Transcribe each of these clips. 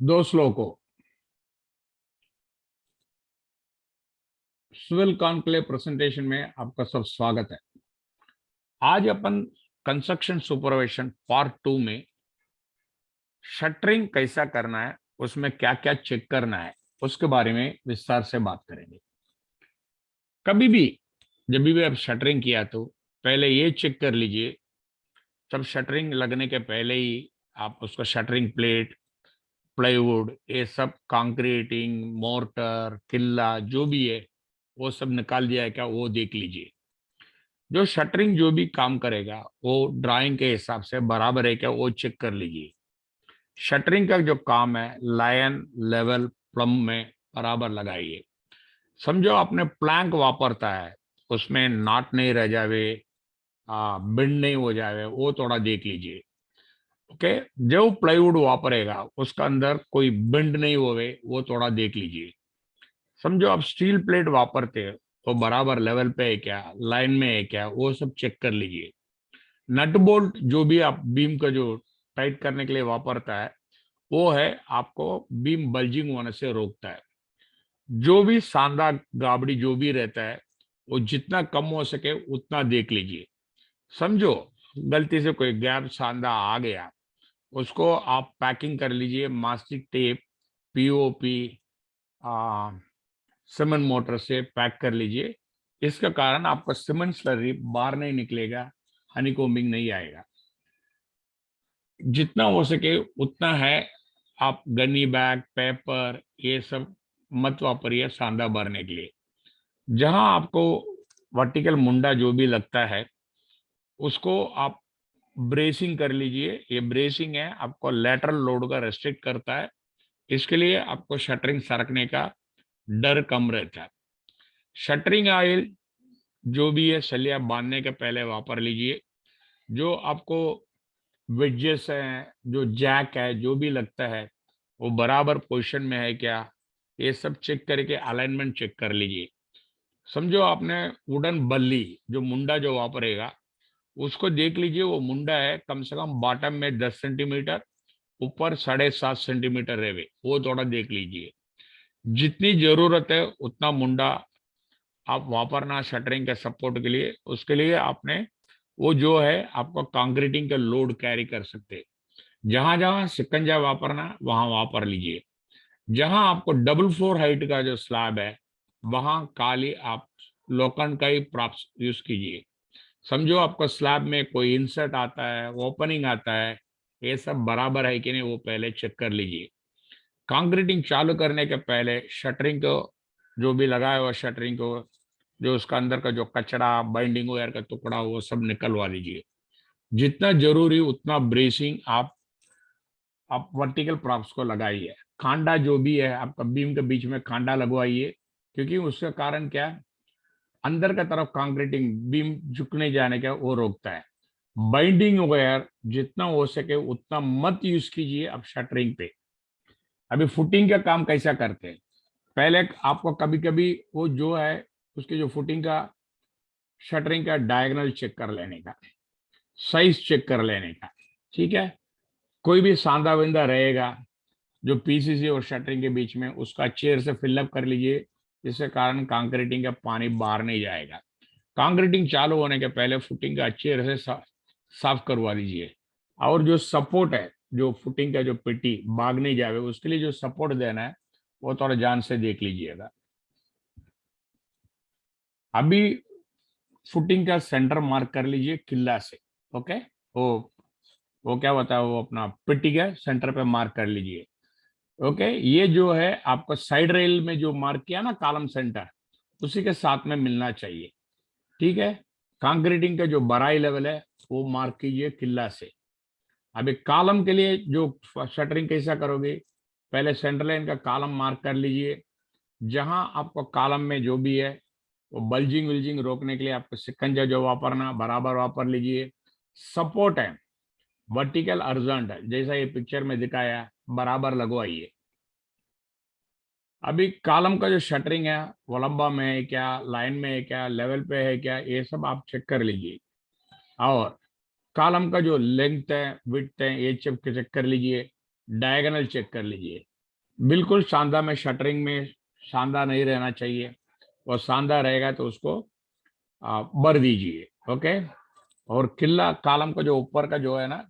दो श्लोकों civil conclave presentation में आपका सब स्वागत है। आज अपन कंस्ट्रक्शन सुपरविजन पार्ट 2 में शटरिंग कैसा करना है, उसमें क्या क्या चेक करना है, उसके बारे में विस्तार से बात करेंगे। कभी भी जब भी आप शटरिंग किया तो पहले ये चेक कर लीजिए, सब शटरिंग लगने के पहले ही आप उसका शटरिंग प्लेट, प्लाईवुड, ये सब कंक्रीटिंग, मोर्टर, किल्ला जो भी है वो सब निकाल दिया है क्या, वो देख लीजिए। जो शटरिंग जो भी काम करेगा वो ड्राइंग के हिसाब से बराबर है क्या, वो चेक कर लीजिए। शटरिंग का जो काम है लाइन लेवल प्लम में बराबर लगाइए। समझो आपने प्लैंक वापरता है, उसमें नाट नहीं रह जावे, बिंड नहीं हो जावे, वो थोड़ा देख लीजिए। ओके, जो प्लाईवुड वापरेगा उसका अंदर कोई बिंड नहीं होवे, वो थोड़ा देख लीजिए। समझो आप स्टील प्लेट वापरते हो तो बराबर लेवल पे है क्या, लाइन में है क्या, वो सब चेक कर लीजिए। नट बोल्ट जो भी आप बीम का जो टाइट करने के लिए वापरता है वो है आपको बीम बल्जिंग होने से रोकता है। जो भी सांधा गाबड़ी जो भी रहता है वो जितना कम हो सके उतना देख लीजिए। समझो गलती से कोई गैप सांधा आ गया, उसको आप पैकिंग कर लीजिए, mastic tape, POP, cement mortar से पैक कर लीजिए। इसका कारण आपका सीमेंट स्लरी बाहर नहीं निकलेगा, हनीकोम्बिंग नहीं आएगा। जितना हो सके उतना है, आप गनी बैग, पेपर ये सब मत वापरिए सांदा भरने के लिए। जहां आपको वर्टिकल मुंडा जो भी लगता है उसको आप ब्रेसिंग कर लीजिए। ये ब्रेसिंग है, आपको लेटरल लोड का रेस्ट्रिक्ट करता है, इसके लिए आपको शटरिंग सरकने का डर कम रहता है। शटरिंग ऑयल जो भी है सलिया बांधने के पहले वापर लीजिए। जो आपको वेजेस हैं, जो जैक है, जो भी लगता है वो बराबर पोजीशन में है क्या, ये सब चेक करके अलाइनमेंट चेक कर लीजिए। समझो आपने वुडन बल्ली जो मुंडा जो वापरेगा उसको देख लीजिए, वो मुंडा है कम से कम बॉटम में 10 सेंटीमीटर, ऊपर 7.5 सेंटीमीटर रहे, वो थोड़ा देख लीजिए। जितनी जरूरत है उतना मुंडा आप वापरना शटरिंग के सपोर्ट के लिए। उसके लिए आपने वो जो है आपको कंक्रीटिंग का लोड कैरी कर सकते हैं। जहां जहां सिकंजा वापरना वहां वापर लीजिए। जहां आपको डबल फ्लोर हाइट का जो स्लैब है वहां काली आप लोखंड का ही प्रॉप्स यूज कीजिए। समझो आपको स्लैब में कोई इंसर्ट आता है, ओपनिंग आता है, ये सब बराबर है कि नहीं वो पहले चेक कर लीजिए। कंक्रीटिंग चालू करने के पहले शटरिंग को जो भी लगाया हुआ शटरिंग को, जो उसका अंदर का जो कचरा, बाइंडिंग वायर का टुकड़ा, वो सब निकलवा लीजिए। जितना जरूरी उतना ब्रेसिंग आप वर्टिकल प्रॉप्स को लगाइए। खांडा जो भी है आपका बीम के बीच में खांडा लगवाइए, क्योंकि उसके कारण क्या, अंदर का तरफ कंक्रीटिंग बीम झुकने जाने का वो रोकता है। बाइंडिंग वायर जितना हो सके उतना मत यूज कीजिए अब शटरिंग पे। अभी फुटिंग का काम कैसा करते हैं, पहले आपको कभी कभी वो जो है उसके जो फुटिंग का शटरिंग का डायगोनल चेक कर लेने का, साइज चेक कर लेने का। ठीक है, कोई भी सांदा विंदा रहेगा जो पीसीसी और शटरिंग के बीच में, उसका चेयर से फिलअप कर लीजिए, जिसके कारण कंक्रीटिंग का पानी बाहर नहीं जाएगा। कंक्रीटिंग चालू होने के पहले फुटिंग का चेयर से साफ करवा लीजिए। और जो सपोर्ट है, जो फुटिंग का जो पेटी भाग नहीं जाए उसके लिए जो सपोर्ट देना है वो थोड़ा ध्यान से देख लीजिएगा। अभी फुटिंग का सेंटर मार्क कर लीजिए किल्ला से। ओके, वो क्या होता है, वो अपना पेटी के सेंटर पे मार्क कर लीजिए। ओके, ये जो है आपको साइड रेल में जो मार्क किया ना कॉलम सेंटर, उसी के साथ में मिलना चाहिए। ठीक है, कंक्रीटिंग का जो बराई लेवल है वो मार्क कीजिए किल्ला से। अभी कॉलम के लिए जो शटरिंग कैसा करोगे, पहले सेंटर लाइन का कॉलम मार्क कर लीजिए। जहां आपको कॉलम में जो भी है वो बल्जिंग विल्जिंग रोकने के लिए आपको सिकंजा जो वापरना बराबर वापर लीजिए। सपोर्ट है वर्टिकल अर्जेंट है, जैसा ये पिक्चर में दिखाया है, बराबर लगवाइए। अभी कॉलम का जो शटरिंग है वो लंबा में है क्या, लाइन में है क्या, लेवल पे है क्या, ये सब आप चेक कर लीजिए। और कॉलम का जो लेंथ है, विड्थ है, ये चेक कर लीजिए। डायगोनल चेक कर लीजिए। बिल्कुल सांदा में, शटरिंग में सांदा नहीं रहना चाहिए। और सांदा रहेगा तो उसको भर दीजिए। ओके। और किल्ला कॉलम का जो ऊपर का जो है ना,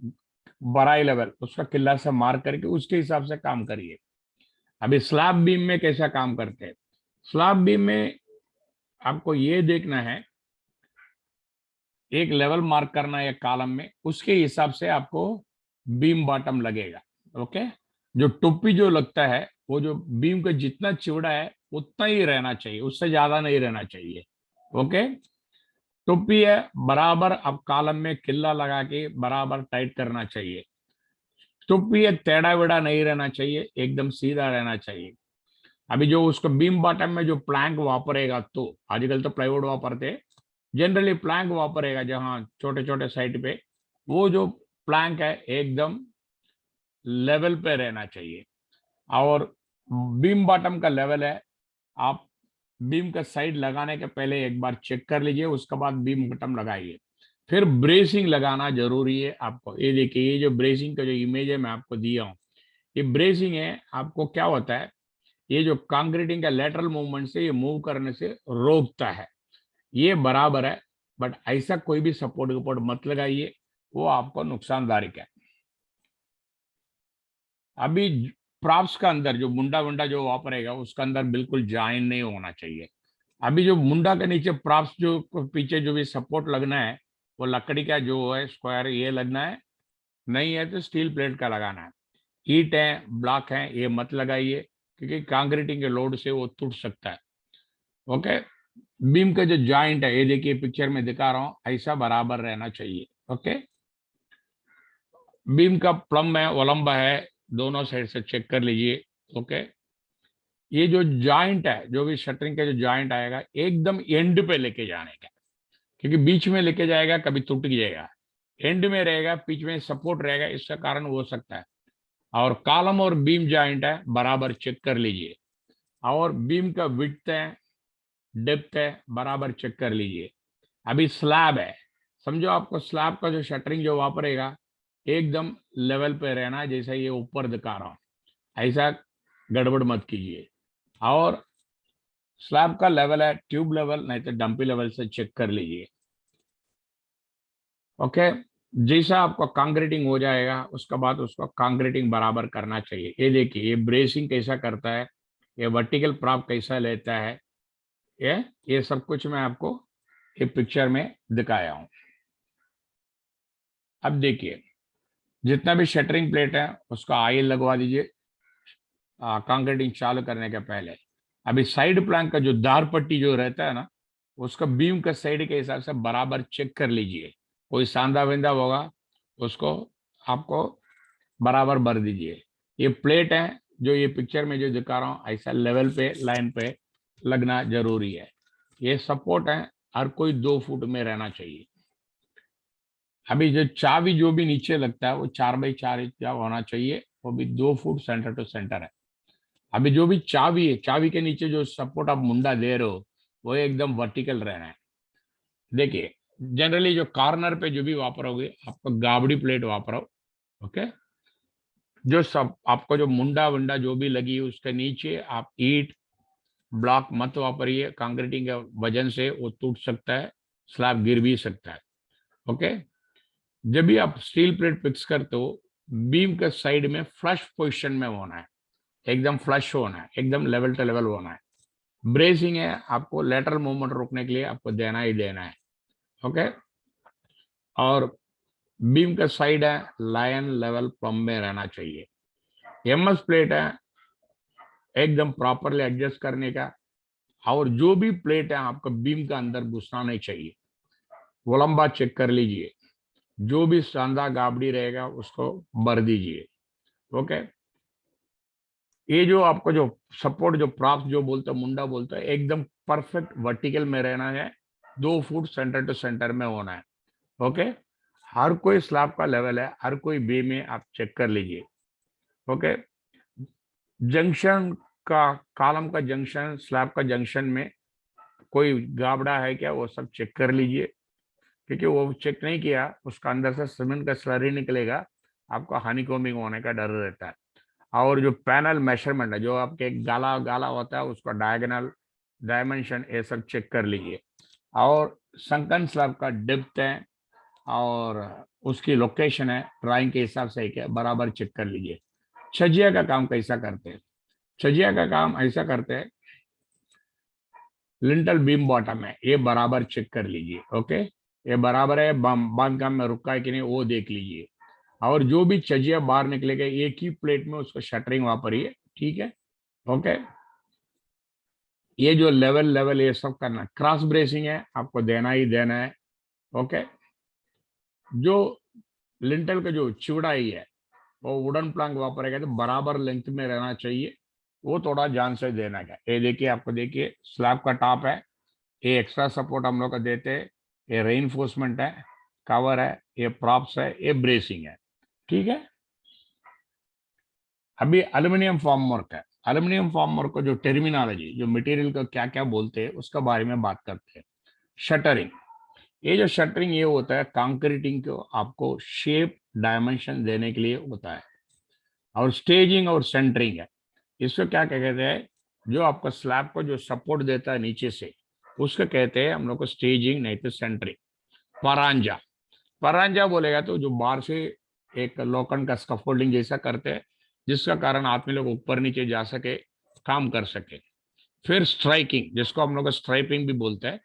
बराई लेवल, उसका किल्ला से मार्क करके उसके हिसाब से काम करिए। अभी स्लैब बीम में कैसा काम करते हैं? स्लैब बीम में आपको ये देखना है, एक लेवल मार्क करना है कॉलम में, उसके हिसाब से आपको बीम बॉटम लगेगा। ओके। जो टोपी जो लगता है, वो जो बीम का जितना चौड़ा है उतना ही रहना चाहिए, उससे ज्यादा नहीं रहना चाहिए। ओके। टोपी है बराबर, अब कॉलम में किल्ला लगा के बराबर टाइट करना चाहिए। टोपी है टेढ़ा वेढ़ा नहीं रहना चाहिए, एकदम सीधा रहना चाहिए। अभी जो उसको बीम बॉटम में जो प्लैंक वापरेगा, तो आजकल तो प्लाईवुड वापरते हैं, जनरली प्लैंक वापरेगा जहाँ छोटे छोटे साइड पे, वो जो प्लैंक है एकदम लेवल पे रहना चाहिए। और बीम बॉटम का लेवल है, आप बीम का साइड लगाने के पहले एक बार चेक कर लीजिए, उसके बाद बीम बॉटम लगाइए। फिर ब्रेसिंग लगाना जरूरी है आपको। ये देखिए, ये जो ब्रेसिंग का जो इमेज है मैं आपको दिया हूँ, ये ब्रेसिंग है। आपको क्या होता है, ये जो कंक्रीटिंग का लेटरल मूवमेंट से ये मूव करने से रोकता है, ये बराबर है। बट ऐसा कोई भी सपोर्ट वपोर्ट मत लगाइए, वो आपको नुकसानदायक है। अभी प्रॉप्स का अंदर जो मुंडा वुंडा जो वापरेगा, उसका अंदर बिल्कुल जॉइन नहीं होना चाहिए। अभी जो मुंडा के नीचे प्रॉप्स जो पीछे जो भी सपोर्ट लगना है, वो लकड़ी का जो है स्क्वायर ये लगना है, नहीं है तो स्टील प्लेट का लगाना है। ईट है, ब्लॉक है, ये मत लगाइए, क्योंकि कंक्रीटिंग के लोड से वो टूट सकता है। ओके। बीम का जो जॉइंट है, ये देखिए पिक्चर में दिखा रहा हूँ, ऐसा बराबर रहना चाहिए। ओके। बीम का प्लम है, वलंबा है, दोनों साइड से चेक कर लीजिए। ओके। ये जो जॉइंट है, जो भी शटरिंग का जो जॉइंट आएगा, एकदम एंड पे लेके जाने का, क्योंकि बीच में लेके जाएगा कभी टूट जाएगा। एंड में रहेगा, बीच में सपोर्ट रहेगा, इसका कारण हो सकता है। और कॉलम और बीम जॉइंट है, बराबर चेक कर लीजिए। और बीम का विड्थ है, डेप्थ है, बराबर चेक कर लीजिए। अभी स्लैब है, समझो आपको स्लैब का जो शटरिंग जो वापरेगा, एकदम लेवल पे रहना है, जैसा ये ऊपर दिखा रहा हूं, ऐसा गड़बड़ मत कीजिए। और स्लैब का लेवल है ट्यूब लेवल, नहीं तो डंपी लेवल से चेक कर लीजिए। ओके। जैसा आपका कांक्रीटिंग हो जाएगा, उसके बाद उसको कांक्रीटिंग बराबर करना चाहिए। ये देखिए, ये ब्रेसिंग कैसा करता है, ये वर्टिकल प्रॉप कैसा लेता है, ये सब कुछ मैं आपको ये पिक्चर में दिखाया हूं। अब देखिए, जितना भी शटरिंग प्लेट है उसका ऑयल लगवा दीजिए कंक्रीटिंग चालू करने के पहले। अभी साइड प्लैंक का जो दार पट्टी जो रहता है ना, उसका बीम का साइड के हिसाब से बराबर चेक कर लीजिए। कोई सांदा वेंदा होगा, उसको आपको बराबर भर दीजिए। ये प्लेट है जो ये पिक्चर में जो दिखा रहा हूँ, ऐसा लेवल पे लाइन पे लगना जरूरी है। ये सपोर्ट है, हर कोई 2 फुट में रहना चाहिए। अभी जो चाबी जो भी नीचे लगता है, वो 4x4 इंच का होना चाहिए, वो भी 2 फुट सेंटर टू सेंटर है। अभी जो भी चाबी है, चाबी के नीचे जो सपोर्ट आप मुंडा दे रहे हो, वो एकदम वर्टिकल रहना है। देखिए, जनरली जो कॉर्नर पे जो भी वापरोगे, आपको गाबड़ी प्लेट वापरो। ओके। जो सब आपको जो मुंडा वुंडा जो भी लगी है, उसके नीचे आप ईट ब्लॉक मत वापरिए, कंक्रीटिंग के वजन से वो टूट सकता है, स्लैब गिर भी सकता है। ओके। जब भी आप स्टील प्लेट फिक्स करते हो, बीम के साइड में फ्लश पोजीशन में होना है, एकदम फ्लश होना है, एकदम लेवल टू लेवल होना है। ब्रेसिंग है, आपको लेटरल मूवमेंट रोकने के लिए आपको देना ही देना है। ओके। और बीम का साइड है, लाइन लेवल प्लम में रहना चाहिए। एमएस प्लेट है, एकदम प्रॉपरली एडजस्ट करने का। और जो भी प्लेट है आपका बीम का अंदर घुसना नहीं चाहिए, वो लंबा चेक कर लीजिए। जो भी सांदा गाबड़ी रहेगा उसको भर दीजिए। ओके। ये जो आपको जो सपोर्ट जो प्रॉप्स जो बोलते हैं, मुंडा बोलते हैं, एकदम परफेक्ट वर्टिकल में रहना है, 2 फुट सेंटर टू सेंटर में होना है। ओके। हर कोई स्लैब का लेवल है, हर कोई बे में आप चेक कर लीजिए। ओके। जंक्शन का, कॉलम का जंक्शन, स्लैब का जंक्शन में कोई गाबड़ा है क्या, वो सब चेक कर लीजिए, क्योंकि वो चेक नहीं किया, उसका अंदर से सीमेंट का स्लरी निकलेगा, आपको हानिकोमिंग होने का डर रहता है। और जो पैनल मेजरमेंट है, जो आपके गाला गाला होता है उसका डायगोनल डायमेंशन, ये सब चेक कर लीजिए। और संकन स्लैब का डेप्थ है और उसकी लोकेशन है, ड्राइंग के हिसाब से क्या बराबर चेक कर लीजिए। छजिया का काम कैसा करते हैं? छजिया का काम ऐसा करते हैं, लिंटल बीम बॉटम है, ये बराबर चेक कर लीजिए। ओके, ये बराबर है, बांधकाम में रुका है कि नहीं वो देख लीजिए। और जो भी छजिया बाहर निकलेगा एक ही प्लेट में उसको शटरिंग वापरिए, ठीक है। ओके, ये जो लेवल लेवल ये सब करना, क्रॉस ब्रेसिंग है आपको देना ही देना है। ओके, जो लिंटल का जो चौड़ाई है वो वुडन प्लैंक वापरेगा तो बराबर लेंथ में रहना चाहिए, वो थोड़ा ध्यान से देना है। ये देखिए, आपको देखिए स्लैब का टॉप है, ये एक्स्ट्रा सपोर्ट हम लोग का देते हैं, ये रेइनफोर्समेंट है, कवर है, ये प्रॉप्स है, ये ब्रेसिंग है, ठीक है। अभी एल्यूमिनियम फॉर्मवर्क है। एल्यूमिनियम फॉर्मवर्क को जो टर्मिनोलॉजी, जो मटेरियल को क्या क्या बोलते हैं उसके बारे में बात करते हैं। शटरिंग, ये जो शटरिंग ये होता है कंक्रीटिंग को आपको शेप डायमेंशन देने के लिए होता है। और स्टेजिंग और सेंटरिंग है, इसको क्या कहते हैं, जो आपका स्लैब को जो सपोर्ट देता है नीचे से उसको कहते हैं हम लोग को स्टेजिंग, नहीं तो सेंटरिंग। परांजा, परांजा बोलेगा तो जो बाहर से एक लोखंड का स्कैफोल्डिंग जैसा करते हैं जिसका कारण आदमी लोग ऊपर नीचे जा सके, काम कर सके। फिर स्ट्राइकिंग, जिसको हम लोग स्ट्राइपिंग भी बोलते हैं,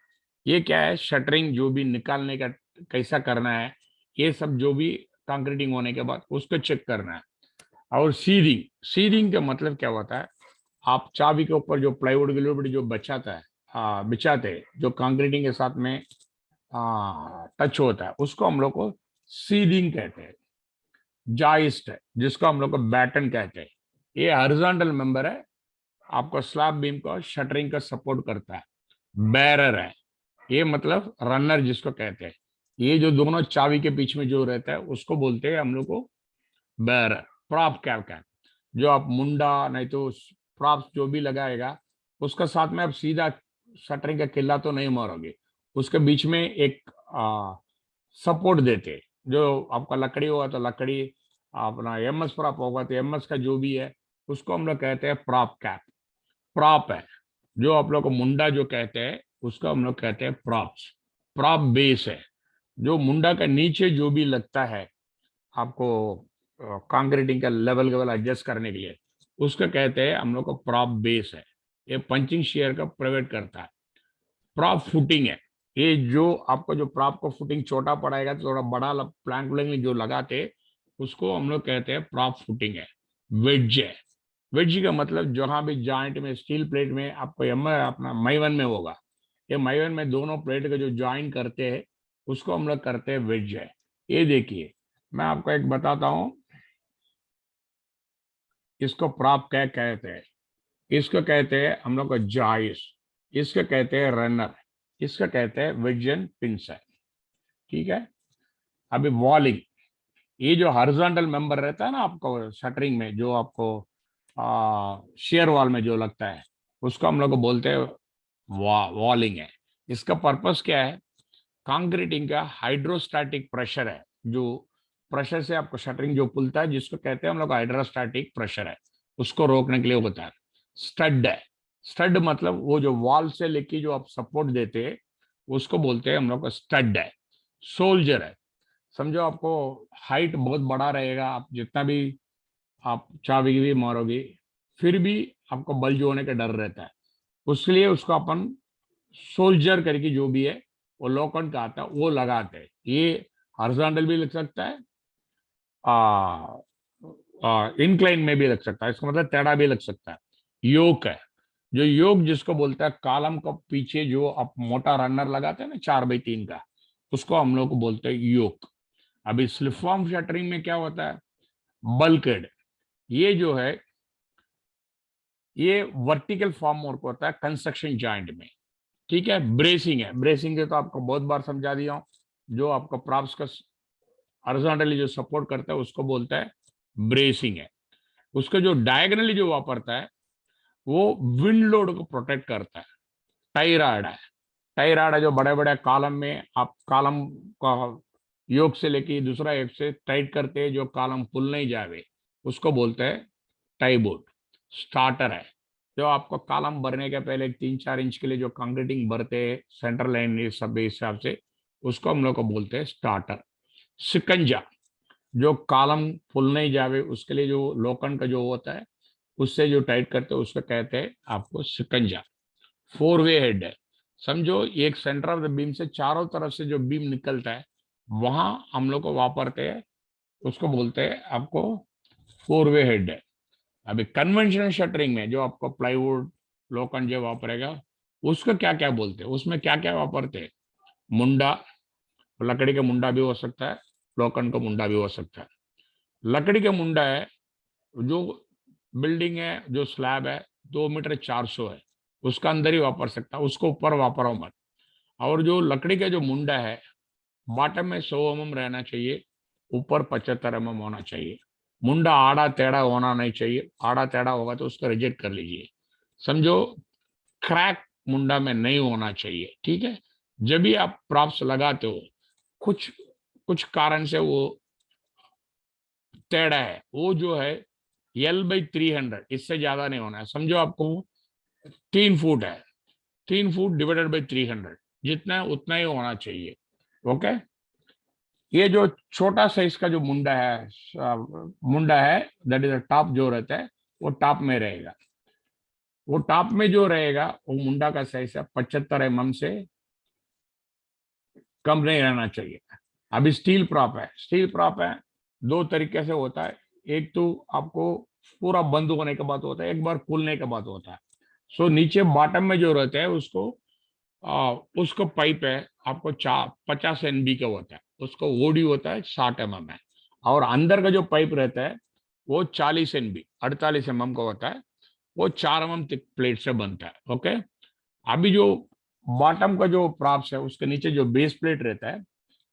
ये क्या है, शटरिंग जो भी निकालने का कैसा करना है, ये सब जो भी कंक्रीटिंग होने के बाद उसको चेक करना है। और सीडिंग, सीडिंग का मतलब क्या होता है, आप चाबी के ऊपर जो प्लाईवुड ग्लूवुड जो बचाता है, बिछाते हैं, जो कंक्रीटिंग के साथ में टच होता है उसको हम लोग को सीडिंग कहते हैं। जॉइस्ट है, जिसको हम लोग को बैटन कहते हैं, ये हॉरिजॉन्टल मेंबर है, आपको स्लैब बीम को शटरिंग का सपोर्ट करता है। बैरर है, ये मतलब रनर जिसको कहते हैं, ये जो दोनों चाबी के बीच में जो रहता है उसको बोलते हैं हम लोग को बैरर। प्रॉप क्या क्या, जो आप मुंडा नहीं तो प्रॉप्स जो भी लगाएगा उसका साथ में आप सीधा शटरिंग का किला तो नहीं मारोगे, उसके बीच में एक सपोर्ट देते, जो आपका लकड़ी होगा तो लकड़ी, अपना एमएस प्रॉप होगा तो एमएस का जो भी है उसको हम लोग कहते हैं प्रॉप कैप। प्रॉप है, जो आप लोग को मुंडा जो कहते हैं उसको हम लोग कहते हैं प्रॉप्स। प्रॉप बेस है, जो मुंडा का नीचे जो भी लगता है आपको कंक्रीटिंग का लेवल लेवल एडजस्ट करने के लिए, उसको कहते हैं हम लोग को प्रॉप बेस है। ये पंचिंग शेयर का प्रोवाइड करता है। प्रॉप फुटिंग है, ये जो आपको जो प्रॉप को फुटिंग छोटा पड़ेगा तो थोड़ा बड़ा प्लैंक व्लैंक जो लगाते उसको हम लोग कहते हैं प्रॉप फुटिंग है। वेज है, वेज का मतलब जहां भी जॉइंट में स्टील प्लेट में आपको अपना माइवन में होगा, ये माइवन में दोनों प्लेट का जो ज्वाइन करते हैं उसको हम लोग करते हैं वेज है। ये देखिए, मैं आपको एक बताता हूँ, इसको प्रॉप क्या कहते हैं, इसको कहते हैं हम लोग को जॉइस, इसको कहते हैं रनर, इसको कहते हैं वेज एंड पिंसर, ठीक है। अभी वॉलिंग, ये जो हॉरिजॉन्टल मेंबर रहता है ना आपको शटरिंग में, जो आपको शेयर वॉल में जो लगता है उसको हम लोग को बोलते हैं वॉलिंग है। इसका पर्पस क्या है, कंक्रीटिंग का हाइड्रोस्टैटिक प्रेशर है, जो प्रेशर से आपको शटरिंग जो पुलता है जिसको कहते हैं हम लोग हाइड्रोस्टैटिक प्रेशर है, उसको रोकने के लिए होता है। स्टड है, स्टड मतलब वो जो वॉल से लेके जो आप सपोर्ट देते हैं उसको बोलते हैं हम लोग का स्टड है। सोल्जर है, समझो आपको हाइट बहुत बड़ा रहेगा, आप जितना भी आप चाबी भी मारोगे फिर भी आपको बल्ज होने का डर रहता है, उसके लिए उसको अपन सोल्जर करके जो भी है वो लोखंड का आता है वो लगाते हैं। ये हॉरिजॉन्टल भी लग सकता है, इंक्लाइन में भी लग सकता है, इसका मतलब टेढ़ा भी लग सकता है। योक है, जो योक जिसको बोलता है कॉलम को पीछे जो आप मोटा रनर लगाते हैं ना 4x3 का, उसको हम लोग को बोलते हैं योक। अभी स्लिप फॉर्म शटरिंग में क्या होता है, बल्कहेड, ये जो है ये वर्टिकल फॉर्म वर्क होता है कंस्ट्रक्शन जॉइंट में, ठीक है। ब्रेसिंग है, ब्रेसिंग के तो आपको बहुत बार समझा दिया हूं, जो आपका प्रॉप्स का हॉरिजॉन्टली जो सपोर्ट करता है उसको बोलता है ब्रेसिंग है। उसका जो डायगोनली जो वापरता है वो विंड लोड को प्रोटेक्ट करता है। टाई रॉड है, टाई रॉड है, जो बड़े बड़े कॉलम में आप कॉलम का योग से लेके दूसरा एक से टाइट करते हैं जो कॉलम पुल नहीं जावे, उसको बोलते हैं टाई बोर्ड स्टार्टर है, जो आपको कॉलम भरने के पहले 3-4 इंच के लिए जो कंक्रीटिंग भरते हैं सेंटर लाइन ये सब हिसाब से, उसको हम लोग को बोलते हैं स्टार्टर। शिकंजा, जो कॉलम फुल नहीं जावे उसके लिए जो लोखंड का जो होता है उससे जो टाइट करते हैं उसको कहते हैं आपको शिकंजा। 4 वे हेड है, समझो एक सेंटर ऑफ द बीम से चारों तरफ से जो बीम निकलता है वहां हम लोग को वापरते हैं, उसको बोलते हैं आपको 4 वे हेड है। अभी कन्वेंशनल शटरिंग में जो आपको प्लाईवुड लोखंड जो वापरेगा उसको क्या क्या बोलते हैं, उसमें क्या क्या वापरते हैं? मुंडा, लकड़ी का मुंडा भी हो सकता है, लोखंड का मुंडा भी हो सकता है। लकड़ी का मुंडा है, जो बिल्डिंग है जो स्लैब है 2 मीटर 400 है, उसका अंदर ही वापर सकता है, उसको ऊपर वापरो मत। और जो लकड़ी का जो मुंडा है बॉटम में 100 mm रहना चाहिए, ऊपर 75 mm होना चाहिए। मुंडा आड़ा टेढ़ा होना नहीं चाहिए, आड़ा टेढ़ा होगा तो उसको रिजेक्ट कर लीजिए। समझो क्रैक मुंडा में नहीं होना चाहिए, ठीक है। जब भी आप प्रॉप्स लगाते हो कुछ कुछ कारण से वो टेढ़ा है, वो जो है L/300, इससे ज्यादा नहीं होना है। समझो आपको 3 फुट है, 3 फुट डिवाइडेड बाई 300 जितना है उतना ही होना चाहिए। ओके, ये जो छोटा साइज का जो मुंडा है दैट इज टॉप जो रहता है वो टॉप में रहेगा। वो टॉप में जो रहेगा वो मुंडा का साइज है 75 mm से कम नहीं रहना चाहिए। अभी स्टील प्रॉप है, स्टील प्रॉप है 2 तरीके से होता है। एक तो आपको पूरा बंद होने के बाद होता है, एक बार खुलने के बाद होता है। सो नीचे बॉटम में जो रहता है उसको पाइप है आपको 50 NB का होता है, उसको ओडी होता है 60 mm है। और अंदर का जो पाइप रहता है वो 40 NB 48 mm का होता है, वो 4 mm थिक प्लेट से बनता है। ओके, अभी जो बॉटम का जो प्रॉप्स है उसके नीचे जो बेस प्लेट रहता है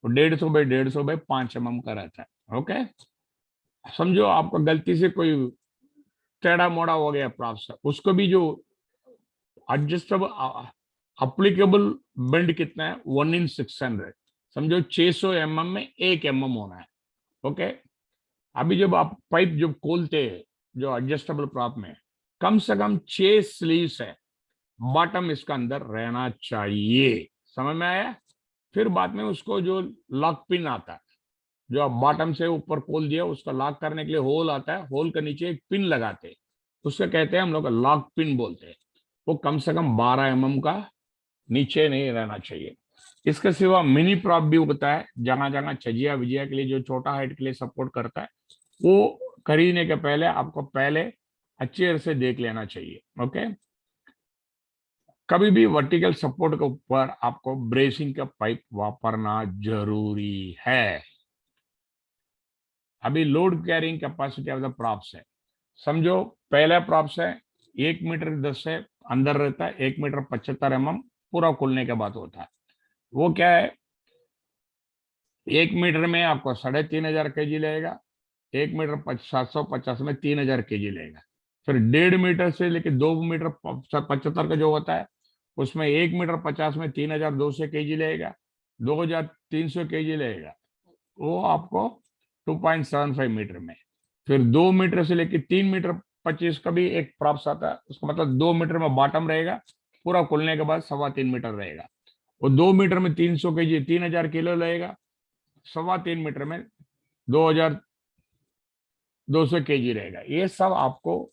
वो 150 बाई 150 बाई 5 mm का रहता है। ओके, समझो आपको गलती से कोई टेढ़ा मोड़ा हो गया प्रॉप्स, उसको भी जो एडजस्टेबल अप्लीकेबल बेंड कितना है 1/600, समझो 600 mm में 1 mm होना है। ओके, अभी जब आप पाइप जब खोलते हैं जो एडजस्टेबल प्रॉप में कम से कम 6 स्लीव्स है, बॉटम इसका अंदर रहना चाहिए। समझ में आया? फिर बाद में उसको जो लॉक पिन आता है, जो आप बॉटम से ऊपर खोल दिया उसका लॉक करने के लिए होल आता है, होल के नीचे एक पिन लगाते हैं, उसको कहते हैं हम लोग लॉक पिन बोलते हैं। वो कम से कम 12 mm का नीचे नहीं रहना चाहिए। इसके सिवा मिनी प्रॉप भी होता है, जहां जहां छजिया विजिया के लिए जो छोटा हाइट के लिए सपोर्ट करता है, वो खरीदने के पहले आपको पहले अच्छे तरह से देख लेना चाहिए। ओके, कभी भी वर्टिकल सपोर्ट के ऊपर आपको ब्रेसिंग का पाइप वापरना जरूरी है। अभी load carrying capacity of the props है, समझो पहला प्रॉप्स है 1 मीटर 10 से अंदर रहता है, 1 मीटर 75 mm पूरा खुलने के बाद होता है। वो क्या है, 1 मीटर में आपको 3500 kg लगेगा, 1 मीटर 750 में 3000 kg लगेगा। फिर 1.5 मीटर से लेके 2 मीटर 75 का जो होता है उसमें 1 मीटर 50 में 3200 kg लगेगा, 2300 kg लगेगा, वो आपको 2.75 मीटर में। फिर 2 मीटर से लेके 3 मीटर 25 का भी एक प्रॉप्स आता है, उसका मतलब 2 मीटर में बॉटम रहेगा, पूरा खुलने के बाद 3.25 मीटर रहेगा। वो 2 मीटर में 300 kg 3000 किलो लगेगा, 3.25 मीटर में 2200 kg रहेगा। ये सब आपको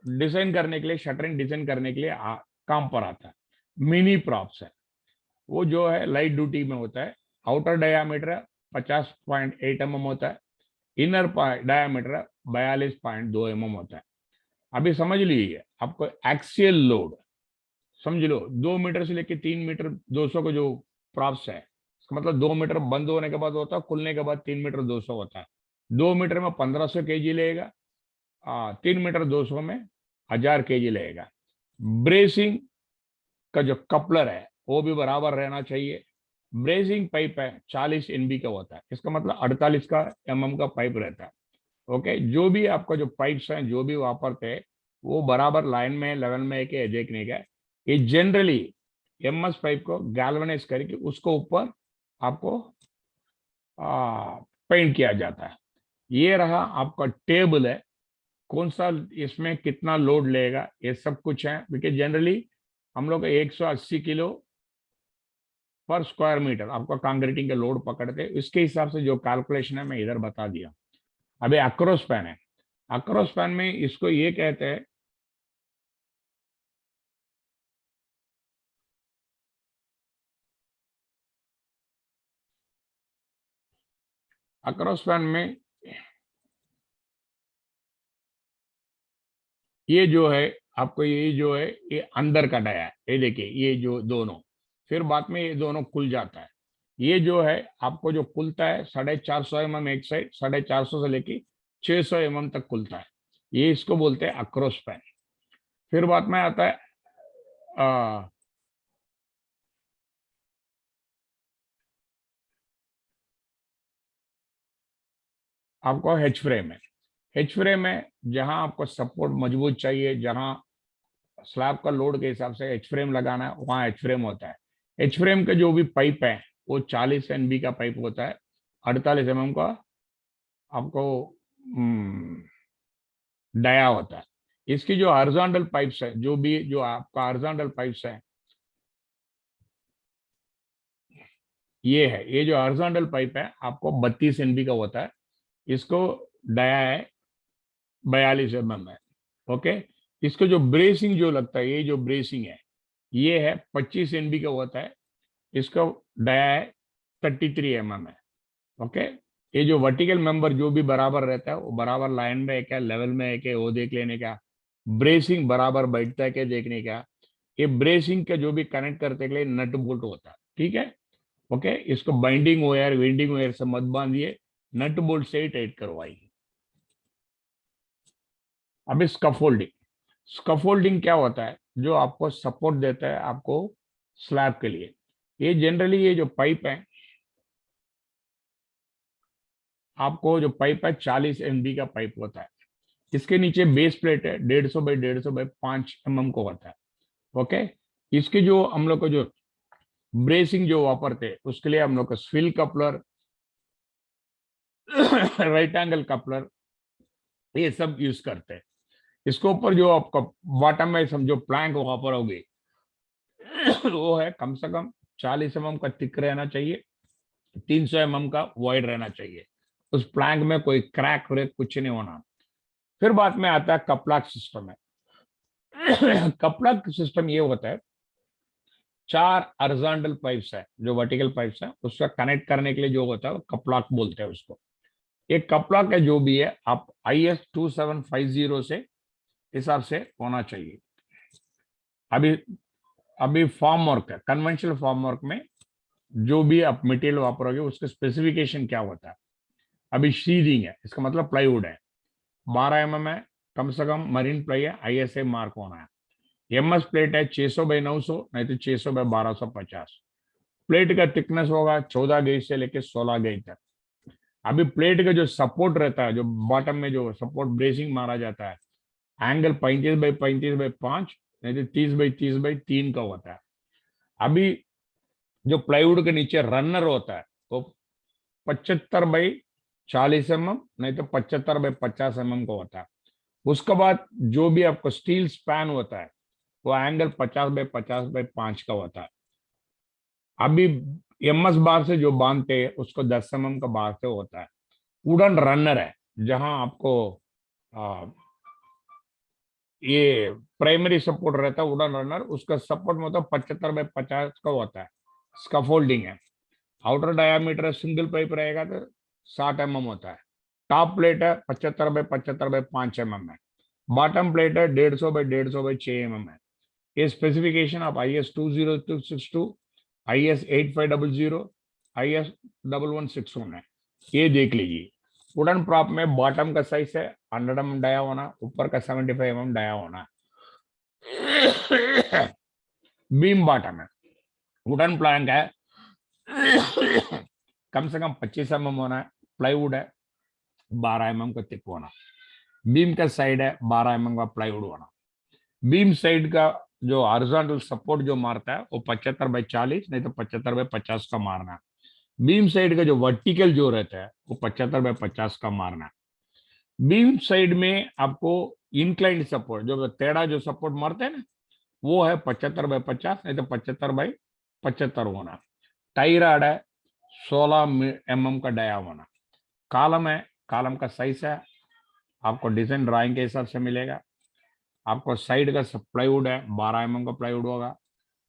डिजाइन करने के लिए, शटरिंग डिजाइन करने के लिए काम पर आता है। मिनी प्रॉप्स है, वो जो है लाइट ड्यूटी में होता है। आउटर डायामीटर 50.8 mm होता है, इनर डायामीटर 42.2 mm होता है। अभी समझ लीजिए आपको एक्सियल लोड, समझ लो 2 मीटर से लेके 3 मीटर 200 का जो प्रॉप्स है, इसका मतलब 2 मीटर बंद होने के बाद होता है, खुलने के बाद 3 मीटर 200 होता है। 2 मीटर में 1500 kg लगेगा, 3 मीटर 200 में 1000 kg लगेगा। ब्रेसिंग का जो कपलर है वो भी बराबर रहना चाहिए। ब्रेसिंग पाइप है 40 NB का होता है, इसका मतलब 48 का mm का पाइप रहता है। ओके, जो भी आपका जो पाइप्स हैं जो भी वापरते हैं वो बराबर लाइन में लेवल में एक देखने का। ये जनरली MS पाइप को गैल्वेनाइज करके उसको ऊपर आपको पेंट किया जाता है। ये रहा आपका टेबल है, कौन सा इसमें कितना लोड लेगा ये सब कुछ है, बिकॉज जनरली हम लोग 180 किलो पर स्क्वायर मीटर आपका कांक्रीटिंग का लोड पकड़ते हैं। इसके हिसाब से जो कैलकुलेशन है मैं इधर बता दिया। अभी अक्रोस पैन है, अक्रोस पैन में इसको ये कहते हैं अक्रॉस पैन में ये जो है आपको, ये जो है ये अंदर का डाया है, ये देखिए ये जो दोनों, फिर बाद में ये दोनों खुल जाता है। ये जो है आपको जो खुलता है 450 mm एक साइड, 450 से लेके 600 mm तक खुलता है, ये इसको बोलते हैं अक्रॉस पैन। फिर बाद में आता है आ, आपको हेच फ्रेम है। हेच फ्रेम है जहां आपको सपोर्ट मजबूत चाहिए, जहां स्लैब का लोड के हिसाब से एच फ्रेम लगाना है, वहां एच फ्रेम होता है। एच फ्रेम का जो भी पाइप है वो 40 NB का पाइप होता है, 48 mm का आपको डाया होता है। इसकी जो हॉरिजॉन्टल पाइप्स है, जो भी जो आपका हॉरिजॉन्टल पाइप्स है, ये है, ये जो हॉरिजॉन्टल पाइप है आपको 32 NB का होता है, इसको डाया है 42 mm है। ओके, इसको जो ब्रेसिंग जो लगता है, ये जो ब्रेसिंग है ये है 25 NB का होता है, इसका डाया है 33 mm है। ओके, ये जो वर्टिकल मेंबर जो भी बराबर रहता है वो बराबर लाइन में है क्या, लेवल में है क्या, वो देख लेने का। ब्रेसिंग बराबर बैठता है क्या देखने का। ये ब्रेसिंग का जो भी कनेक्ट करने के लिए नट बोल्ट होता है, ठीक है। ओके, इसको बाइंडिंग वायर वेंडिंग वायर से मत बांधिए, नट बोल्ट से ही टाइट करवाइए। अभी स्कफोल्डिंग, स्कफोल्डिंग क्या होता है, जो आपको सपोर्ट देता है आपको स्लैब के लिए। ये जनरली ये जो पाइप है, आपको जो पाइप है 40 MB का पाइप होता है, इसके नीचे बेस प्लेट है 150 बाई 150 बाई 5 mm को होता है। ओके, इसके जो हम लोग को जो ब्रेसिंग जो वापरते हैं उसके लिए हम लोग को swirl coupler right angle coupler ये सब यूज करते हैं। इसके ऊपर जो आपका बॉटम में समझो प्लैंक वापर होगी वो है कम से कम 40 mm का थिक रहना चाहिए, 300 mm का वाइड रहना चाहिए। उस प्लैंक में कोई क्रैक व्रैक कुछ नहीं होना। फिर बाद में आता है कपलाक सिस्टम है। कपलाक सिस्टम ये होता है, 4 हॉरिजॉन्टल पाइप्स है जो वर्टिकल पाइप्स है, उसका कनेक्ट करने के लिए जो होता है वो कपलाक बोलते हैं उसको। ये कपलाक है जो भी है आप IS 2750 से हिसाब से होना चाहिए। अभी अभी फॉर्म वर्क है, कन्वेंशनल फॉर्म वर्क में जो भी आप मटेरियल वापरोगे उसका स्पेसिफिकेशन क्या होता है। अभी शीदिंग है, इसका मतलब प्लाईवुड है, 12 mm है, कम से कम मरीन प्लाई है, ISA मार्क होना है। MS प्लेट है 600 बाई 900, नहीं तो 600 बाई 1250। प्लेट का थिकनेस होगा 14 गेज से लेके 16 गेज तक। अभी प्लेट का जो सपोर्ट रहता है, जो बॉटम में जो सपोर्ट ब्रेसिंग मारा जाता है, एंगल 35 बाई 35 बाई 5, नहीं तो 30 बाई 30 बाई 3 का होता है। अभी जो प्लाईवुड के नीचे रनर होता है वो 75 बाई 40 mm, नहीं तो 75 बाई 50 mm का होता है। उसके बाद जो भी आपको स्टील स्पैन होता है वो एंगल 50 बाई 50 बाई 5 का होता है। अभी MS बार से जो बांधते हैं उसको 10 mm का बार से होता है। वुडन रनर है जहां आपको आ, ये प्राइमरी सपोर्ट रहता है वुडन रनर, उसका सपोर्ट मतलब 75 बाई 50 का होता है। स्कैफोल्डिंग है, आउटर डायामीटर सिंगल पाइप रहेगा तो 60 mm होता है। टॉप प्लेट है 75 बाई 75 बाई 5 mm है। बॉटम प्लेट है 150 बाई 150 बाई 6 mm है। ये स्पेसिफिकेशन आप IS 20262, IS 8500, IS 1161 है, ये देख लीजिए। वुडन प्रॉप में बॉटम का साइज है 100 mm डाया होना, ऊपर का 75 mm डाया होना। बीम बॉटम है, वुडन प्लैंक है, कम से कम 25 mm होना है। प्लाईवुड है 12 mm का थिक होना। बीम का साइड है 12 mm का प्लाईवुड होना। बीम साइड का जो हॉरिजॉन्टल सपोर्ट जो मारता है वो 75 बाई 40, नहीं तो 75 बाई 50 का मारना है। बीम साइड का जो वर्टिकल जो रहता है वो 75 बाई 50 का मारना है। बीम साइड में आपको इंक्लाइंड सपोर्ट, जो टेढ़ा जो सपोर्ट मारते हैं ना, वो है 75/50, नहीं तो 75/75 होना। टाई रॉड है 16 mm का डाया होना। कॉलम है, कॉलम का साइज है आपको डिजाइन ड्राइंग के हिसाब से मिलेगा। आपको साइड का प्लाईवुड है 12 mm का प्लाईवुड होगा।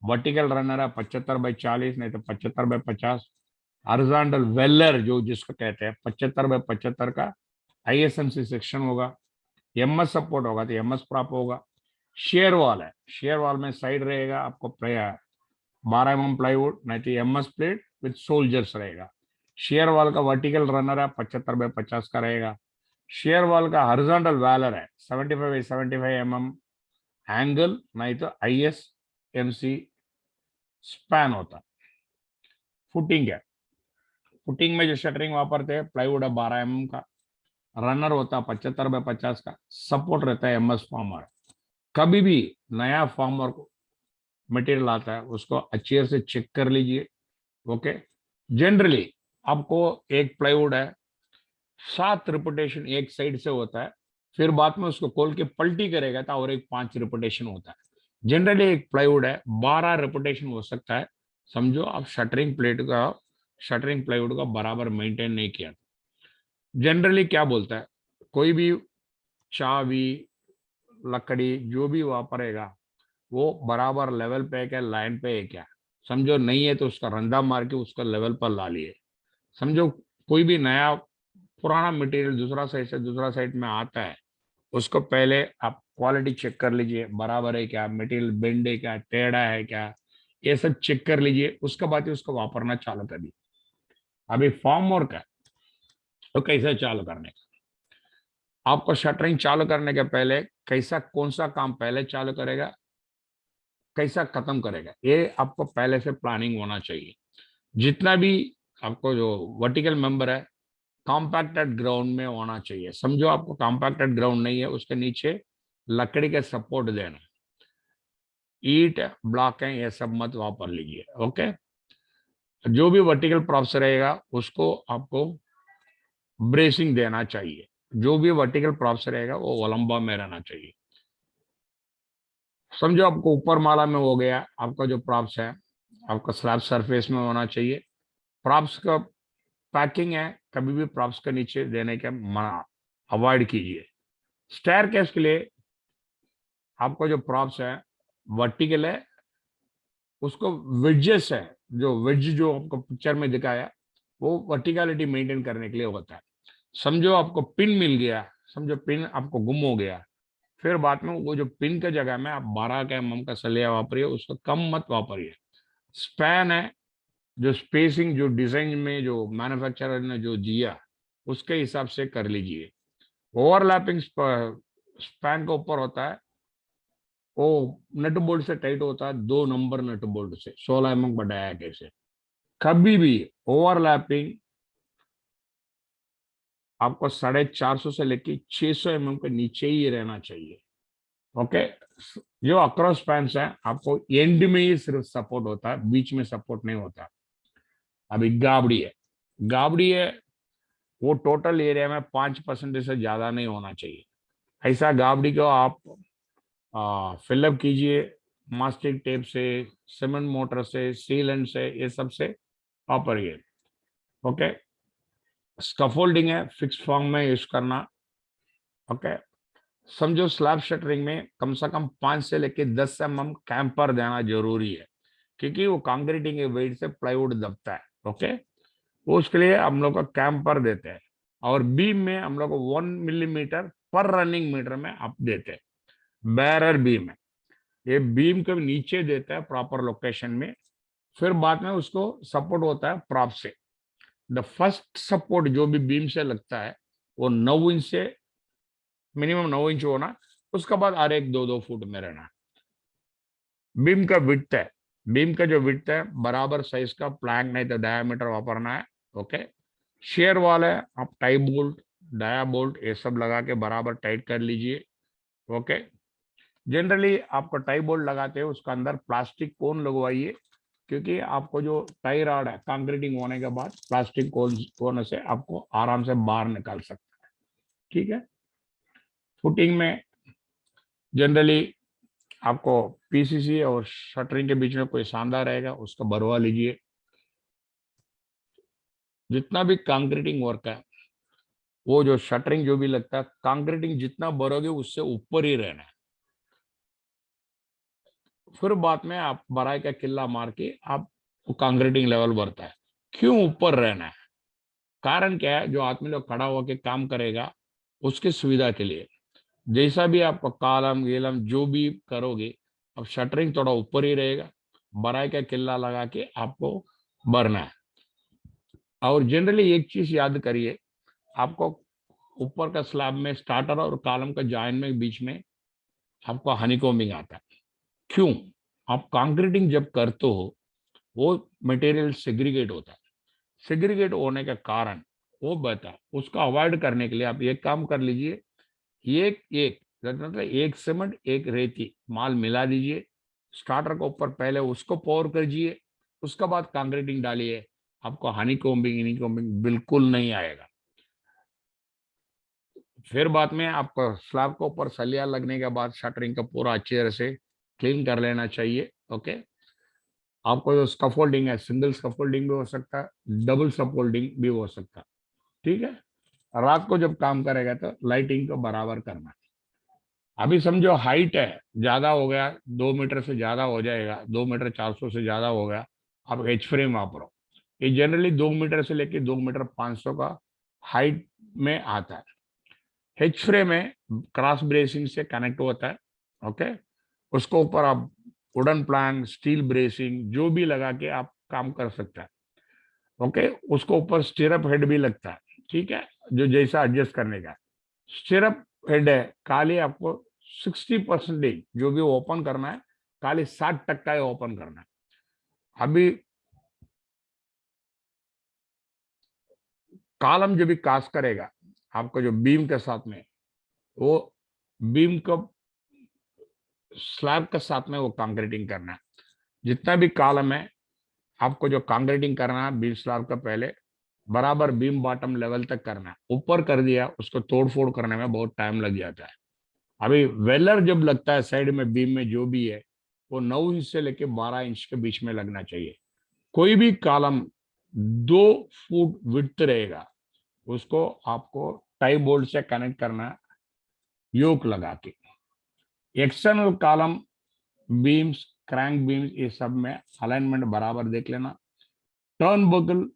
वर्टिकल रनर है 75/40, नहीं तो 75/50। हॉरिजॉन्टल वेलर जो जिसको कहते हैं 75/75 का ISMC सेक्शन होगा। MS सपोर्ट होगा तो MS प्रॉप होगा। शेयर वॉल है, शेयर वॉल में साइड रहेगा आपको 12 mm प्लाईवुड, नहीं तो MS प्लेट विद सोल्जर्स रहेगा। शेयर वॉल का वर्टिकल रनर है 75/50 का रहेगा। शेयर वॉल का हॉरिजॉन्टल वैलर है 75/75 mm एंगल, नहीं तो ISMC स्पैन होता। फुटिंग है, फुटिंग में जो शटरिंग वापरते हैं प्लाईवुड है 12 mm का। रनर होता है 75/50 का। सपोर्ट रहता है MS फॉर्मर। कभी भी नया फॉर्मर मटेरियल आता है उसको अच्छे से चेक कर लीजिए। ओके, जनरली आपको एक प्लाईवुड है 7 रिपोर्टेशन एक साइड से होता है, फिर बाद में उसको खोल के पलटी करेगा तो और एक 5 रिपोर्टेशन होता है। जनरली एक प्लाईवुड है 12 रिपोर्टेशन हो सकता है। समझो आप शटरिंग प्लाईवुड का बराबर मेंटेन नहीं किया। जनरली क्या बोलता है, कोई भी चाबी लकड़ी जो भी वापरेगा वो बराबर लेवल पे है क्या, लाइन पे है क्या। समझो नहीं है तो उसका रंधा मार के उसका लेवल पर ला लिए। समझो कोई भी नया पुराना मटेरियल दूसरा साइड से दूसरा साइड में आता है, उसको पहले आप क्वालिटी चेक कर लीजिए, बराबर है क्या, मटेरियल बेंड है क्या, टेढ़ा है क्या, ये सब चेक कर लीजिए। उसके बाद ही उसको वापरना चालू करिए। अभी फॉर्म वर्क है तो कैसे चालू करने का, आपको शटरिंग चालू करने के पहले कैसा कौन सा काम पहले चालू करेगा, कैसा खत्म करेगा, ये आपको पहले से प्लानिंग होना चाहिए। जितना भी आपको जो वर्टिकल मेंबर है कॉम्पैक्टेड ग्राउंड में होना चाहिए। समझो आपको कॉम्पैक्टेड ग्राउंड नहीं है, उसके नीचे लकड़ी का सपोर्ट देना। ईट ब्लॉक है ये सब मत वापर लीजिए। ओके, जो भी वर्टिकल प्रॉप्स रहेगा उसको आपको ब्रेसिंग देना चाहिए। जो भी वर्टिकल प्रॉप्स रहेगा वो ओलंबा में रहना चाहिए। समझो आपको ऊपर माला में हो गया, आपका जो प्रॉप्स है आपका स्लैब सरफेस में होना चाहिए। प्रॉप्स का पैकिंग है कभी भी प्रॉप्स के नीचे देने के मना, अवॉइड कीजिए। स्टेयरकेस के लिए आपको जो प्रॉप्स है वर्टिकल है, उसको वेजेस है, जो वेज जो आपको पिक्चर में दिखाया वो वर्टिकलिटी मेंटेन करने के लिए होता है। समझो आपको पिन मिल गया, समझो पिन आपको गुम हो गया, फिर बाद में वो जो पिन के जगह में आप 12 का सलिया वापरिए, उसको कम मत वापरिए। स्पैन है, जो स्पेसिंग जो डिजाइन में जो मैन्युफैक्चरर ने जो दिया उसके हिसाब से कर लीजिए। ओवरलैपिंग स्पैन के ऊपर होता है, वो नट बोल्ट से टाइट होता है, 2 नंबर नट बोल्ट से 16 mm बढ़ाया कैसे। कभी भी ओवरलैपिंग आपको 450 से लेके 600 mm के नीचे ही रहना चाहिए। ओके, जो अक्रॉस स्पैन्स है आपको एंड में ही सिर्फ सपोर्ट होता है, बीच में सपोर्ट नहीं होता। अभी गाबड़ी है, गाबड़ी है वो टोटल एरिया में 5% से ज्यादा नहीं होना चाहिए। ऐसा गाबड़ी को आप फिलअप कीजिए मास्टिक टेप से, सीमेंट मोटर से, सीलेंट से, ये सब से वापरिए। ओके, स्कैफोल्डिंग है फिक्स फॉर्म में यूज करना। ओके, समझो स्लैब शटरिंग में कम से कम 5 से लेके 10 mm कैंपर देना जरूरी है, क्योंकि वो कंक्रीटिंग के वेट से प्लाईवुड दबता है। ओके, वो उसके लिए हम लोग का कैंपर देते हैं। और बीम में हम लोग को 1 mm पर रनिंग मीटर में आप देते हैं। बैरर बीम है, ये बीम के नीचे देता है प्रॉपर लोकेशन में, फिर बाद में उसको सपोर्ट होता है प्रॉप से। द फर्स्ट सपोर्ट जो भी बीम से लगता है वो 9 इंच से मिनिमम 9 इंच होना, उसके बाद हर एक 2-2 फुट में रहना। बीम का विड्थ है, बीम का जो विड्थ है बराबर साइज का प्लैंक नहीं तो डायामीटर वापरना है। ओके, शेयर वॉल है, आप टाई बोल्ट डाया बोल्ट ये सब लगा के बराबर टाइट कर लीजिए। ओके, जनरली आपको टाई बोल्ट लगाते हो उसका अंदर प्लास्टिक कोन लगवाइए, क्योंकि आपको जो टाई रॉड है कंक्रीटिंग होने के बाद प्लास्टिक कोन से आपको आराम से बाहर निकाल सकता है। ठीक है, फुटिंग में जनरली आपको पीसीसी और शटरिंग के बीच में कोई सांधा रहेगा, उसका भरवा लीजिए। जितना भी कंक्रीटिंग वर्क है, वो जो शटरिंग जो भी लगता है, कंक्रीटिंग जितना भरोगे उससे ऊपर ही रहना है। फिर बाद में आप बराई का किल्ला मार के आप कंक्रीटिंग लेवल बढ़ता है। क्यों ऊपर रहना है? कारण क्या है? जो आदमी लोग खड़ा होकर काम करेगा उसकी सुविधा के लिए, जैसा भी आप कालम गीलम जो भी करोगे, अब शटरिंग थोड़ा ऊपर ही रहेगा, बराई का किल्ला लगा के आपको भरना है। और जनरली एक चीज याद करिए, आपको ऊपर का स्लैब में स्टार्टर और कॉलम का जॉइन में बीच में आपको हनीकॉम्बिंग आता है। क्यों? आप कंक्रीटिंग जब करते हो वो मटेरियल सेग्रीगेट होता है। सेग्रीगेट होने का कारण वो बता, उसको अवॉइड करने के लिए आप एक काम कर लीजिए, एक एक मतलब एक सीमेंट एक रेती माल मिला दीजिए, स्टार्टर के ऊपर पहले उसको पोर करिए, उसके बाद कंक्रीटिंग डालिए। आपको हनीकॉम्बिंग बिल्कुल नहीं आएगा। फिर बाद में आपको स्लैब के ऊपर सलिया लगने के बाद शटरिंग का पूरा अच्छी तरह से क्लीन कर लेना चाहिए। ओके, आपको जो स्कैफोल्डिंग है, सिंगल स्कैफोल्डिंग भी हो सकता है, डबल स्कैफोल्डिंग भी हो सकता है। ठीक है, रात को जब काम करेगा तो लाइटिंग को बराबर करना है। अभी समझो हाइट है, ज्यादा हो गया, 2 मीटर से ज्यादा हो जाएगा, 2 मीटर 400 से ज्यादा हो गया, आप एच फ्रेम वापरो। ये जनरली 2 मीटर से लेके 2 मीटर 500 का हाइट में आता है। एच फ्रेम में क्रॉस ब्रेसिंग से कनेक्ट होता है। ओके, उसको ऊपर आप वुडन प्लैंक, स्टील ब्रेसिंग जो भी लगा के आप काम कर सकते हैं। ओके, उसको ऊपर स्टिरअप हेड भी लगता है। ठीक है, जो जैसा एडजस्ट करने का स्टिरअप हेड है, खाली आपको 60% जो भी ओपन करना है, खाली 60% ही ओपन करना है। अभी कॉलम जो भी कास्ट करेगा आपको, जो बीम के साथ में, वो बीम को स्लैब के साथ में वो कंक्रीटिंग करना है। जितना भी कॉलम है, आपको जो कंक्रीटिंग करना है बीम स्लैब का, पहले बराबर बीम बॉटम लेवल तक करना है। ऊपर कर दिया, उसको तोड़ फोड़ करने में बहुत टाइम लग जाता है। अभी वेलर जब लगता है साइड में बीम में जो भी है, वो 9 इंच से लेके 12 इंच के बीच में लगना चाहिए। कोई भी कॉलम 2 फुट विड्थ रहेगा, उसको आपको टाई बोल्ट से कनेक्ट करना है, योक लगा के। External column, beams, crank beams, ये सब में अलाइनमेंट बराबर देख लेना। टर्न बकल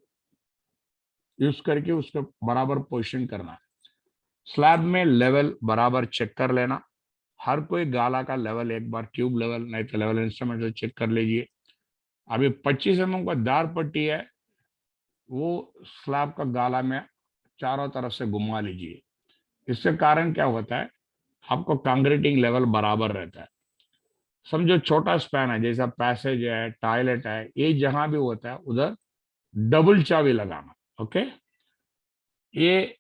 यूज करके उसको बराबर पोजिशन करना है। स्लैब में लेवल बराबर चेक कर लेना। हर कोई गाला का लेवल एक बार ट्यूब लेवल नहीं तो लेवल इंस्ट्रूमेंट से चेक कर लीजिए। अभी 25 mm का दार पट्टी है, वो स्लैब का गाला में चारों तरफ से घुमा लीजिए। इससे कारण क्या होता है, आपको कंक्रीटिंग लेवल बराबर रहता है। समझो छोटा स्पैन है, जैसा पैसेज है, टॉयलेट है, ये जहां भी होता है उधर डबल चाबी लगाना। ओके, ये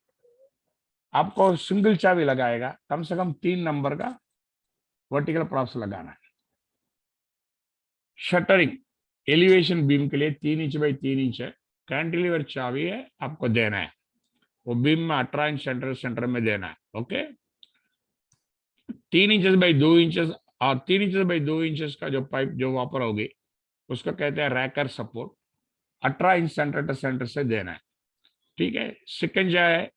आपको सिंगल चाबी लगाएगा, कम से कम 3 नंबर का वर्टिकल प्रॉप्स लगाना है। शटरिंग एलिवेशन बीम के लिए 3 इंच बाई 3 इंच है, कैंटिलीवर चाबी है, आपको देना है। वो बीम में 18 इंच सेंटर में देना है। ओके, 3 इंचेस बाई 2 इंचेस, और 3 इंचेस बाई 2 इंचेस का जो पाइप जो वापर होगी, उसको कहते हैं raker support. 18 inch centre to centre से देना है। ठीक है, सिकंजा है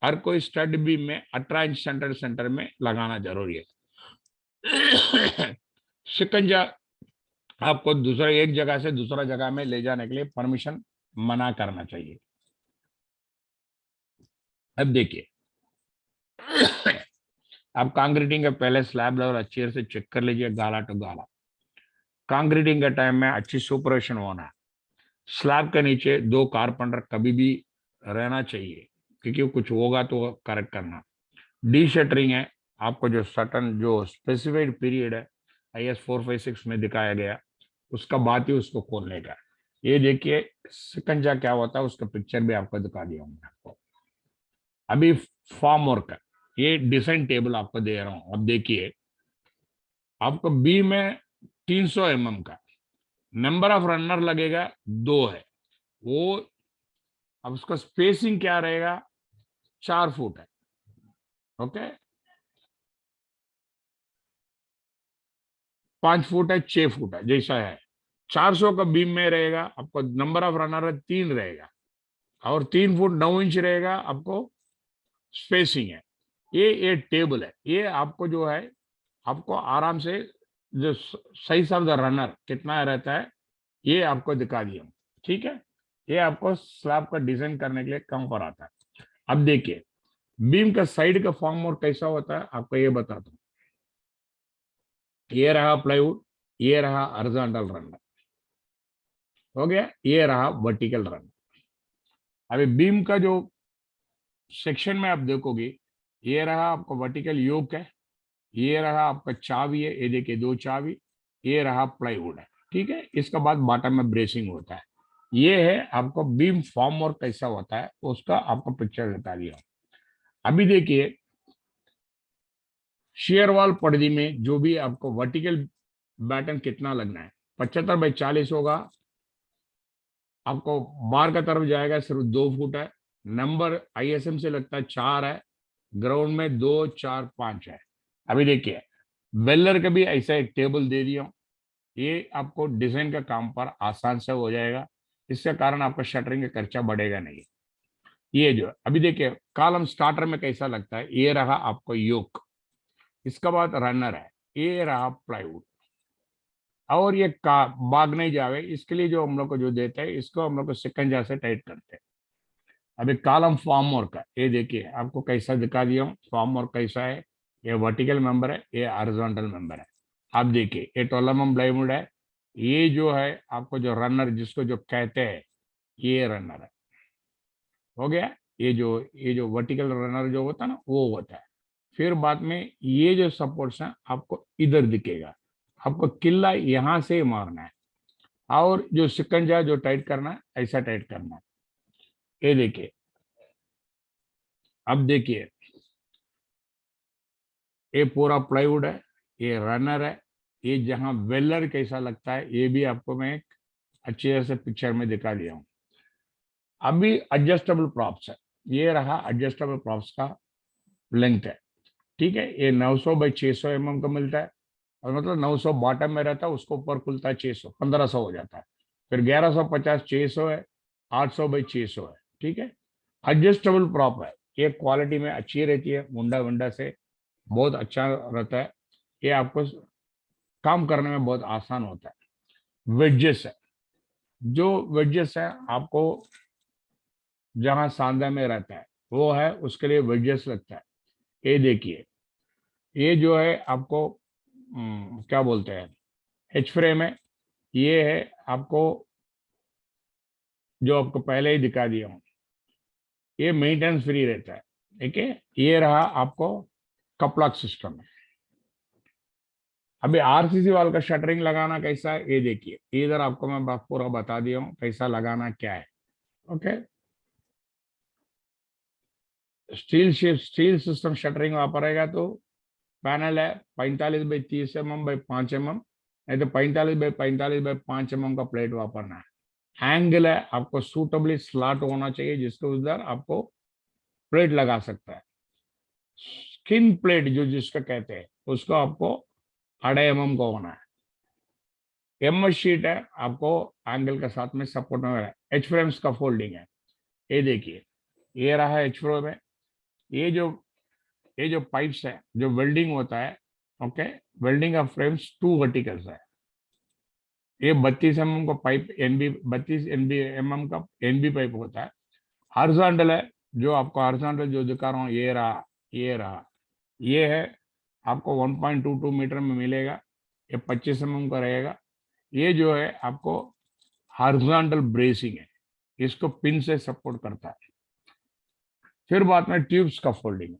हर कोई स्टड बीम में 18 इंच सेंटर में लगाना जरूरी है। शिकंजा आपको दूसरा एक जगह से दूसरा जगह में ले जाने के लिए परमिशन मना करना चाहिए। अब देखिए, आप कंक्रीटिंग के पहले स्लैब लेवल अच्छी से चेक कर लीजिए, गाला टू गाला। कंक्रीटिंग के टाइम में अच्छी सुपरविजन होना है। स्लैब के नीचे 2 कारपेंटर कभी भी रहना चाहिए, क्योंकि कुछ होगा तो करेक्ट करना। डी शटरिंग है, आपको जो सटन जो स्पेसिफाइड पीरियड है IS 456 में दिखाया गया, उसका बात ही उसको खोलने का। ये देखिए सिकंजा क्या होता है, उसका पिक्चर भी आपको दिखा दिया हूँ आपको। अभी फॉर्म वर्क है, ये डिजाइन टेबल आपको दे रहा हूँ। अब देखिए, आपको बी में 300 mm का नंबर ऑफ रनर लगेगा, 2 है वो। अब उसका स्पेसिंग क्या रहेगा, 4 फुट है। ओके, 5 फुट है, 6 फुट है, जैसा है। 400 का बीम में रहेगा आपको, नंबर ऑफ रनर है 3 रहेगा, और 3 फुट 9 इंच रहेगा आपको स्पेसिंग है। ये टेबल है, ये आपको जो है आपको आराम से जो साइज ऑफ द रनर कितना रहता है ये आपको दिखा दिया। ठीक है, ये आपको स्लैब का डिजाइन करने के लिए कम पर आता है। अब देखिए बीम का साइड का फॉर्म और कैसा होता है आपको ये बताता हूँ। ये रहा प्लाईवुड, ये रहा हॉरिजॉन्टल रनर, हो गया, ये रहा वर्टिकल रनर। अभी बीम का जो सेक्शन में आप देखोगे, ये रहा आपका वर्टिकल योक है, ये रहा आपका चाबी है, ये देखिए 2 चाबी, ये रहा प्लाईवुड है। ठीक है, इसके बाद बॉटम में ब्रेसिंग होता है। ये है आपको बीम फॉर्म और कैसा होता है उसका आपको पिक्चर बता दिया। अभी देखिए शेयर वॉल पर्दी में जो भी आपको वर्टिकल बैटन कितना लगना है, 75/40 होगा। आपको बार का तरफ जाएगा सिर्फ 2 फुट है। नंबर आईएसएम से लगता है 4 है, ग्राउंड में 2 4 5 है। अभी देखिए बेलर का भी ऐसा एक टेबल दे दिया हूं, ये आपको डिजाइन का काम पर आसान से हो जाएगा, इसके कारण आपका शटरिंग का खर्चा बढ़ेगा नहीं। ये जो अभी देखिए कॉलम स्टार्टर में कैसा लगता है, ये रहा आपको योक, इसका बाद रनर है, ये रहा प्लाईवुड, और ये का भाग नहीं जावे इसके लिए जो हम लोग को जो देते हैं इसको हम लोग को सिकंजा से टाइट करते हैं। अभी कॉलम फॉर्म वर्क का ये देखिए आपको कैसा दिखा दिया हूँ, फॉर्म वर्क कैसा है। ये वर्टिकल मेंबर है, ये हॉरिजॉन्टल मेंबर है। आप देखिए ये 12 mm प्लाईवुड है, ये जो है आपको जो रनर जिसको जो कहते हैं ये रनर है, हो गया। ये जो वर्टिकल रनर जो होता है ना वो होता है। फिर बाद में ये जो सपोर्ट्स है आपको इधर दिखेगा, आपको किल्ला यहां से मारना है, और जो शिकंजा जो टाइट करना है ऐसा टाइट करना है। ये देखिए, अब देखिए ये पूरा प्लाईवुड है, ये रनर है, ये जहां वेलर कैसा लगता है ये भी आपको मैं एक अच्छे से पिक्चर में दिखा दिया हूं। अभी एडजस्टेबल प्रॉप्स है, ये रहा एडजस्टेबल प्रॉप्स का लेंथ है। ठीक है, ये 900/600 mm का मिलता है, और मतलब 900 बॉटम में रहता है, उसको ऊपर खुलता है 600, 1500 हो जाता है। फिर 1150 600 है, 800/600 है। ठीक है, एडजस्टेबल प्रॉप है, ये क्वालिटी में अच्छी रहती है, मुंडा वंडा से बहुत अच्छा रहता है, ये आपको काम करने में बहुत आसान होता है। वेजेस है, जो वेजेस है आपको जहां सांधा में रहता है वो है उसके लिए वेजेस लगता है। ये देखिए ये जो है आपको क्या बोलते हैं एच फ्रेम है, ये है आपको जो आपको पहले ही दिखा दिया हूँ, ये मेंटेनेंस फ्री रहता है। ठीक है, ये रहा आपको कपलॉक सिस्टम है। अभी आरसीसी वाल का शटरिंग लगाना कैसा है ये देखिए, इधर आपको मैं पूरा बता दिया हूँ कैसा लगाना क्या है। ओके, स्टील सिस्टम शटरिंग वापरेगा तो पैनल है 45/30 mm/5 mm, नहीं तो 45/45/5 mm का प्लेट वापरना है। एंगल है आपको सूटेबली स्लॉट होना चाहिए जिसको उधर आपको प्लेट लगा सकता है। स्किन प्लेट जो जिसका कहते हैं उसको आपको 2.5 mm का होना है। एमएस शीट है आपको एंगल के साथ में सपोर्ट में है। एच फ्रेम्स का फोल्डिंग है, ये देखिए ये रहा एच फ्रेम है। ये जो ये जो पाइप्स है जो वेल्डिंग होता है, okay, welding of frames 2 verticals है। ये 32 mm का पाइप एनबी 32 mm का एनबी पाइप होता है। हॉरिजॉन्टल है, जो आपको हॉरिजॉन्टल जो दिखा रहा हूँ ये रहा, ये रहा, ये है आपको 1.22 मीटर में मिलेगा, ये 25 mm का रहेगा। ये जो है आपको हॉरिजॉन्टल ब्रेसिंग है, इसको पिन से सपोर्ट करता है। फिर बाद में ट्यूब्स का फोल्डिंग,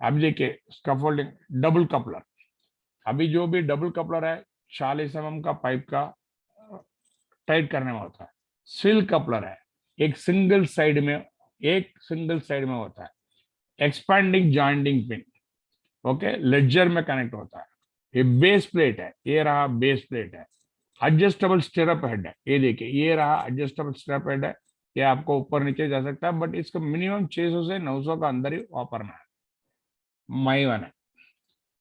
अब देखिए स्कैफोल्डिंग डबल कपलर। अभी जो भी डबल कपलर है 40 mm का पाइप का टाइट करने में होता है। सिल कपलर है, एक सिंगल साइड में होता है। Expanding jointing pin, okay, ledger में कनेक्ट होता है। ये बेस प्लेट है, ये रहा बेस प्लेट है। एडजस्टेबल स्टिरअप हेड है, ये देखिए ये रहा एडजस्टेबल स्टिरअप हेड है, ये आपको ऊपर नीचे जा सकता है, बट इसको मिनिमम 600 से 900 का अंदर ही वापरना है। माई वन है,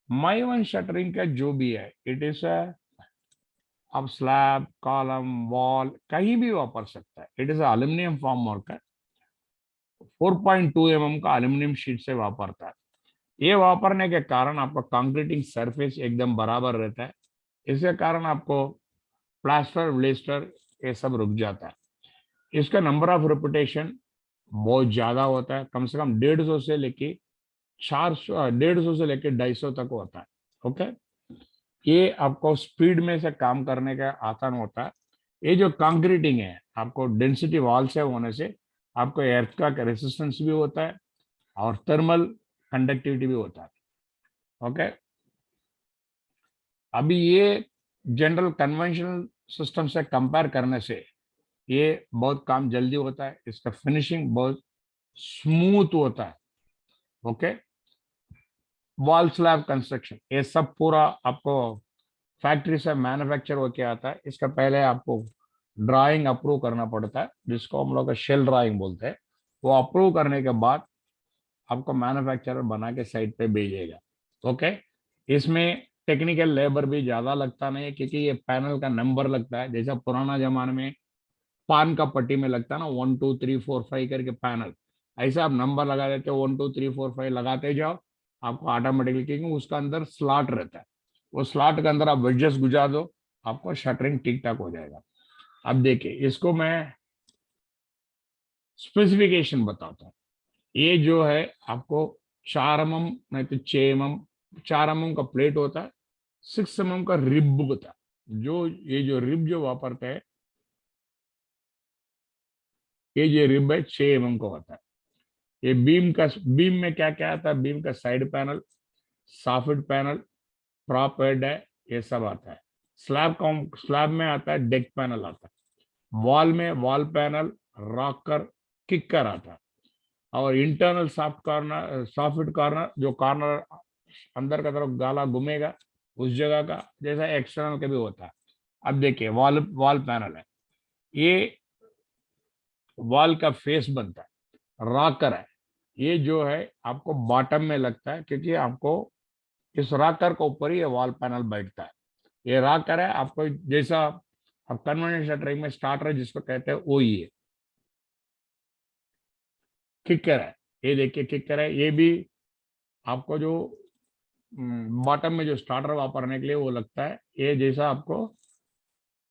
माई वन शटरिंग का जो भी है, इट इज आप स्लैब, कॉलम, वॉल कहीं भी वापर सकता है। It is aluminium form work है, 4.2 mm का एल्यूमिनियम शीट से वापरता है। ये वापरने के कारण आपका कंक्रीटिंग सरफेस एकदम बराबर रहता है। इसके कारण आपको प्लास्टर ब्लेस्टर ये सब रुक जाता है। इसका नंबर ऑफ रिपीटेशन बहुत ज्यादा होता है, कम से कम 150 से लेके 400, 150 से लेके 250 तक होता है। ओके, ये आपको स्पीड में से काम करने का आसान होता है। ये जो कंक्रीटिंग है, आपको डेंसिटी वॉल से होने से आपको एर्थ का रेसिस्टेंस भी होता है और थर्मल कंडक्टिविटी भी होता है। ओके, अभी ये जनरल कन्वेंशनल सिस्टम से कंपेयर करने से ये बहुत काम जल्दी होता है, इसका फिनिशिंग बहुत स्मूथ होता है। ओके, वॉल स्लैब कंस्ट्रक्शन ये सब पूरा आपको फैक्ट्री से मैन्युफैक्चर होके आता है। इसका पहले आपको ड्राइंग अप्रूव करना पड़ता है, जिसको हम लोग शेल ड्राइंग बोलते हैं। वो अप्रूव करने के बाद आपको मैन्युफैक्चरर बना के साइट पे भेजेगा। ओके, इसमें टेक्निकल लेबर भी ज्यादा लगता नहीं है, क्योंकि ये पैनल का नंबर लगता है, जैसा पुराना जमाने में पान का पट्टी में लगता है ना, 1 2 3 4 5 करके पैनल, ऐसे आप नंबर लगा देते हो, 1 2 3 4 5 लगाते जाओ, आपको ऑटोमेटिकली, क्योंकि उसका अंदर स्लॉट रहता है, वो स्लॉट के अंदर आप वेजेस गुजार दो, आपको शटरिंग ठीक ठाक हो जाएगा। अब देखिए, इसको मैं स्पेसिफिकेशन बताता हूँ। ये जो है आपको 4 mm नहीं तो 6 mm, 4 mm का प्लेट होता है, 6 mm का रिब होता है। जो ये जो रिब जो वापरते हैं, ये जो रिब है 6 mm का होता है। ये बीम में क्या क्या आता है, बीम का side panel, soffit panel, prop head है, ये सब आता है। स्लैब में आता है डेक पैनल आता है। वॉल में वॉल पैनल, रॉकर, किकर आता है। और internal soft corner, soft corner, जो कॉर्नर अंदर का तरफ गाला घूमेगा उस जगह का, जैसा एक्सटर्नल के भी होता है। अब देखिए, वॉल वॉल पैनल है, ये वॉल का फेस बनता है। रॉकर है, ये जो है आपको बॉटम में लगता है, क्योंकि आपको इस रॉकर के ऊपर ही ये वॉल पैनल बैठता है। ये रॉकर है आपको, जैसा अब कन्वेंशनल शटरिंग में स्टार्टर जिसको कहते हैं वो ही है। किकर है, ये देखिए किकर है, ये भी आपको जो बॉटम में जो स्टार्टर वापरने के लिए वो लगता है, ये जैसा आपको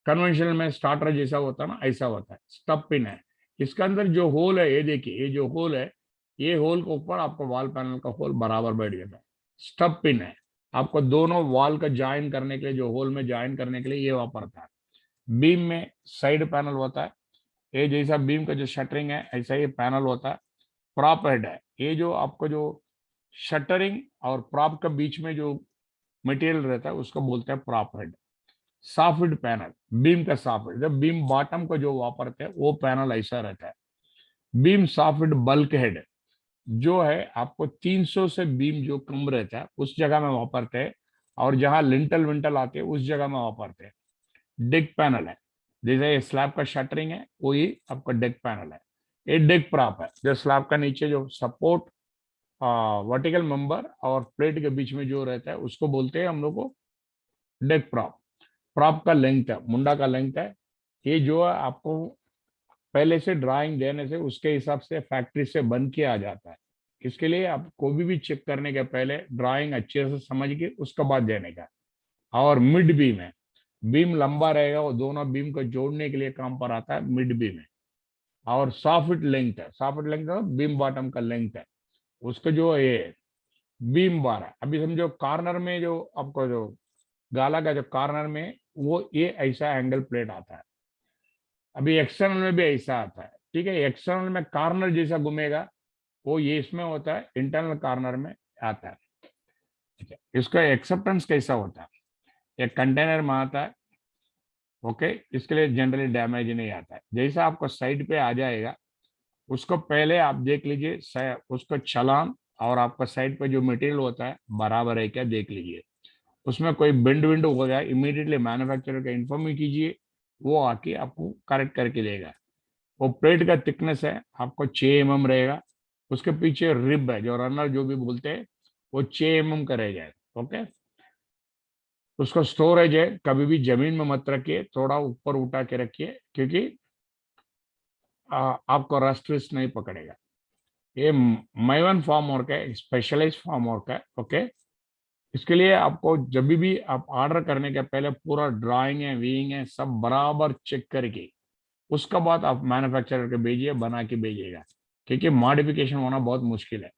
कन्वेंशनल में स्टार्टर जैसा होता है ना, ऐसा होता है। स्टब पिन है, इसके अंदर जो होल है, ये देखिए, ये जो होल है, ये होल के ऊपर आपको वॉल पैनल का होल बराबर बैठ जाता है। स्टब पिन है, आपको दोनों वॉल का ज्वाइन करने के लिए, जो होल में ज्वाइन करने के लिए ये वापरता है। बीम में साइड पैनल होता है, ये जैसा बीम का जो शटरिंग है ऐसा ही पैनल होता है। प्रॉप हेड है, ये जो आपको जो शटरिंग और प्रॉप के बीच में जो मटेरियल रहता है उसको बोलते हैं prop head. Soft panel, beam का सॉफ्ट, जब बीम बॉटम को जो वापरते हैं वो पैनल ऐसा रहता है। बीम सॉफ्ट बल्क हेड, जो है आपको 300 से बीम जो कम रहता है उस जगह में वापरते हैं, और जहां लिंटल विंटल आते हैं उस जगह में वापरते हैं। डेक पैनल है, जैसे ये स्लैब का शटरिंग है वही आपका डेक पैनल है। ये डेक प्रॉप है, जो स्लैब का नीचे जो सपोर्ट वर्टिकल मेंबर और प्लेट के बीच में जो रहता है उसको बोलते हैं हम लोग को डेक प्रॉप। प्रॉप का लेंथ है, मुंडा का लेंथ है, ये जो है आपको पहले से ड्राइंग देने से उसके हिसाब से फैक्ट्री से बन के आ जाता है। इसके लिए आप कोई भी चेक करने के पहले ड्राइंग अच्छे से समझ के उसके बाद देने का। और मिड बीम है, बीम लंबा रहेगा, वो दोनों बीम को जोड़ने के लिए काम पर आता है, मिड बीम है। और सॉफ्ट लेंथ है, सॉफ्ट लेंथ बीम बॉटम का लेंथ है, उसका जो ये बीम बार है। अभी समझो कॉर्नर में जो आपको जो गाला का जो कॉर्नर में वो ये ऐसा एंगल प्लेट आता है। अभी एक्सटर्नल में भी ऐसा आता है, ठीक है। एक्सटर्नल में कॉर्नर जैसा घूमेगा वो ये इसमें होता है, इंटरनल कॉर्नर में आता है। ठीक है, इसका एक्सेप्टेंस कैसा होता है, एक कंटेनर में आता है। ओके, इसके लिए जनरली डैमेज नहीं आता है। जैसा आपको साइड पे आ जाएगा उसको पहले आप देख लीजिए, उसको छलान और आपका साइड पे जो मटेरियल होता है बराबर है क्या देख लीजिए। उसमें कोई बेंड विंड हो जाए, इमीडिएटली मैन्युफैक्चरर का इन्फॉर्म कीजिए, वो आके आपको करेक्ट करके देगा। वो प्लेट का थिकनेस है आपको 6 mm रहेगा। उसके पीछे रिब है, जो रनर जो भी बोलते हैं, वो 6 mm का रह जाए। ओके, उसका स्टोरेज है, कभी भी जमीन में मत रखिए, थोड़ा ऊपर उठा के रखिए, क्योंकि आपको रस्ट विस्ट नहीं पकड़ेगा। ये माइवन फार्म वर्क है, स्पेशलाइज फार्म वर्क है। ओके, इसके लिए आपको जब भी आप ऑर्डर करने के पहले पूरा ड्राइंग है, वीइंग है, सब बराबर चेक करके उसका बाद आप मैन्युफैक्चरर के भेजिए, बना के भेजिएगा, क्योंकि मॉडिफिकेशन होना बहुत मुश्किल है।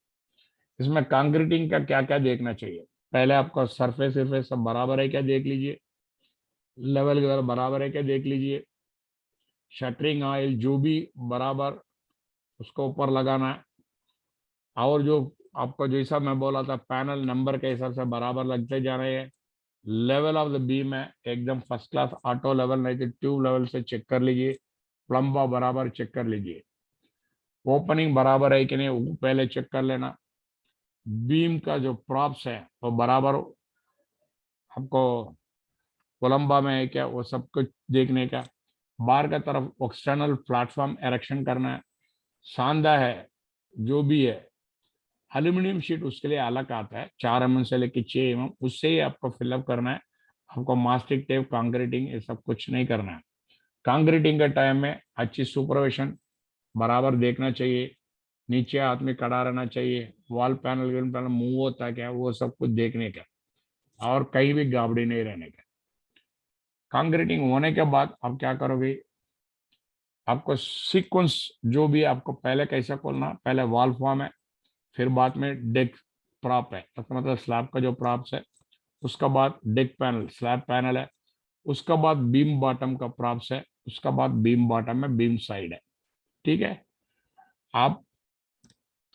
इसमें कंक्रीटिंग का क्या क्या देखना चाहिए, पहले आपका सरफेस सरफेस सब बराबर है क्या देख लीजिए, लेवल लेवल बराबर है क्या देख लीजिए, शटरिंग ऑयल जो भी बराबर उसको ऊपर लगाना है, और जो आपको जैसा मैं बोला था पैनल नंबर के हिसाब से बराबर लगते जा रहे हैं। लेवल ऑफ द बीम है एकदम फर्स्ट क्लास, ऑटो लेवल नहीं तो ट्यूब लेवल से चेक कर लीजिए, प्लम्बा बराबर चेक कर लीजिए, ओपनिंग बराबर है कि नहीं वो पहले चेक कर लेना। बीम का जो प्रॉप्स है वो बराबर आपको कोलंबा में है क्या, वो सब कुछ देखने का। बाहर का तरफ एक्सटर्नल प्लेटफॉर्म एरेक्शन करना है। सांदा है जो भी है, एल्यूमिनियम शीट उसके लिए अलग आता है, 4 mm से लेकर 6 mm, उससे ही आपको फिलअप करना है। आपको मास्टिक टेप कांक्रीटिंग ये सब कुछ नहीं करना है। कांक्रीटिंग के टाइम में अच्छी सुपरविजन बराबर देखना चाहिए, नीचे हाथ में खड़ा रहना चाहिए, वॉल पैनल मूव होता है क्या, वो सब कुछ देखने का, और कहीं भी गाबड़ी नहीं रहने का। कांक्रीटिंग होने के बाद आप क्या करोगे, आपको सीक्वेंस जो भी आपको पहले कैसा खोलना, पहले वॉल फॉर्म है, फिर बाद में डेक प्रॉप है, तो मतलब स्लैब का जो प्रॉप्स है, उसका बाद डेक पैनल स्लैब पैनल है, उसका बाद बीम बॉटम का प्रॉप्स है, उसका बाद बीम बॉटम में बीम साइड है। ठीक है, आप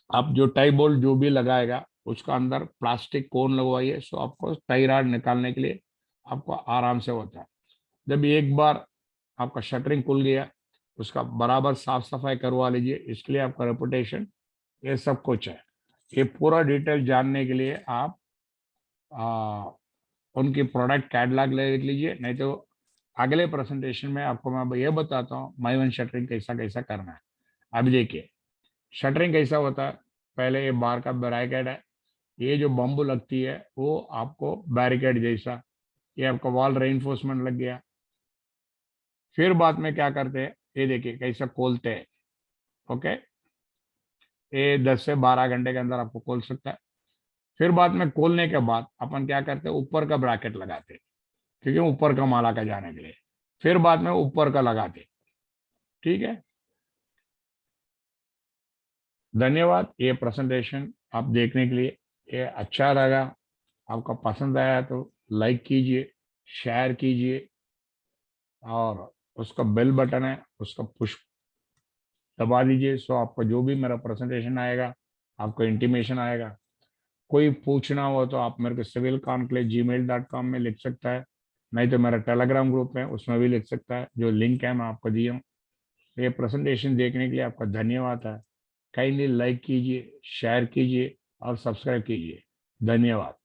आप जो टाई बोल्ट जो भी लगाएगा उसका अंदर प्लास्टिक कोन लगवाइए, सो आपको टाई रॉड निकालने के लिए आपको आराम से होता है। जब एक बार आपका शटरिंग खुल गया, उसका बराबर साफ सफाई करवा लीजिए, इसके लिए आपका रेपुटेशन ये सब कुछ है। ये पूरा डिटेल जानने के लिए आप आ, उनकी प्रोडक्ट कैटलॉग ले लीजिए, नहीं तो अगले प्रेजेंटेशन में आपको मैं ये बताता हूँ माइवन शटरिंग कैसा कैसा करना है। अभी देखिए शटरिंग कैसा होता है, पहले ये बार का बैरिकेड है, ये जो बम्बू लगती है वो आपको बैरिकेड जैसा, ये आपका वॉल रेइंफोर्समेंट लग गया। फिर बाद में क्या करते हैं, ये देखिए कैसा खोलते हैं। ओके, ये 10 से 12 घंटे के अंदर आपको खोल सकता है। फिर बाद में खोलने के बाद अपन क्या करते हैं, ऊपर का ब्रैकेट लगाते हैं, क्योंकि ऊपर का माला का जाने के लिए, फिर बाद में ऊपर का लगाते हैं। ठीक है, धन्यवाद ये प्रेजेंटेशन आप देखने के लिए। ये अच्छा लगा, आपका पसंद आया तो लाइक कीजिए, शेयर कीजिए, और उसका बेल बटन है उसका पुश दबा दीजिए, सो आपको जो भी मेरा प्रेजेंटेशन आएगा आपको इंटीमेशन आएगा। कोई पूछना हो तो आप मेरे को civilconclave@gmail.com में लिख सकता है, नहीं तो मेरा टेलीग्राम ग्रुप है उसमें भी लिख सकता है, जो लिंक है मैं आपको दिया हूँ। ये प्रेजेंटेशन देखने के लिए आपका धन्यवाद है। काइंडली लाइक कीजिए, शेयर कीजिए और सब्सक्राइब कीजिए। धन्यवाद।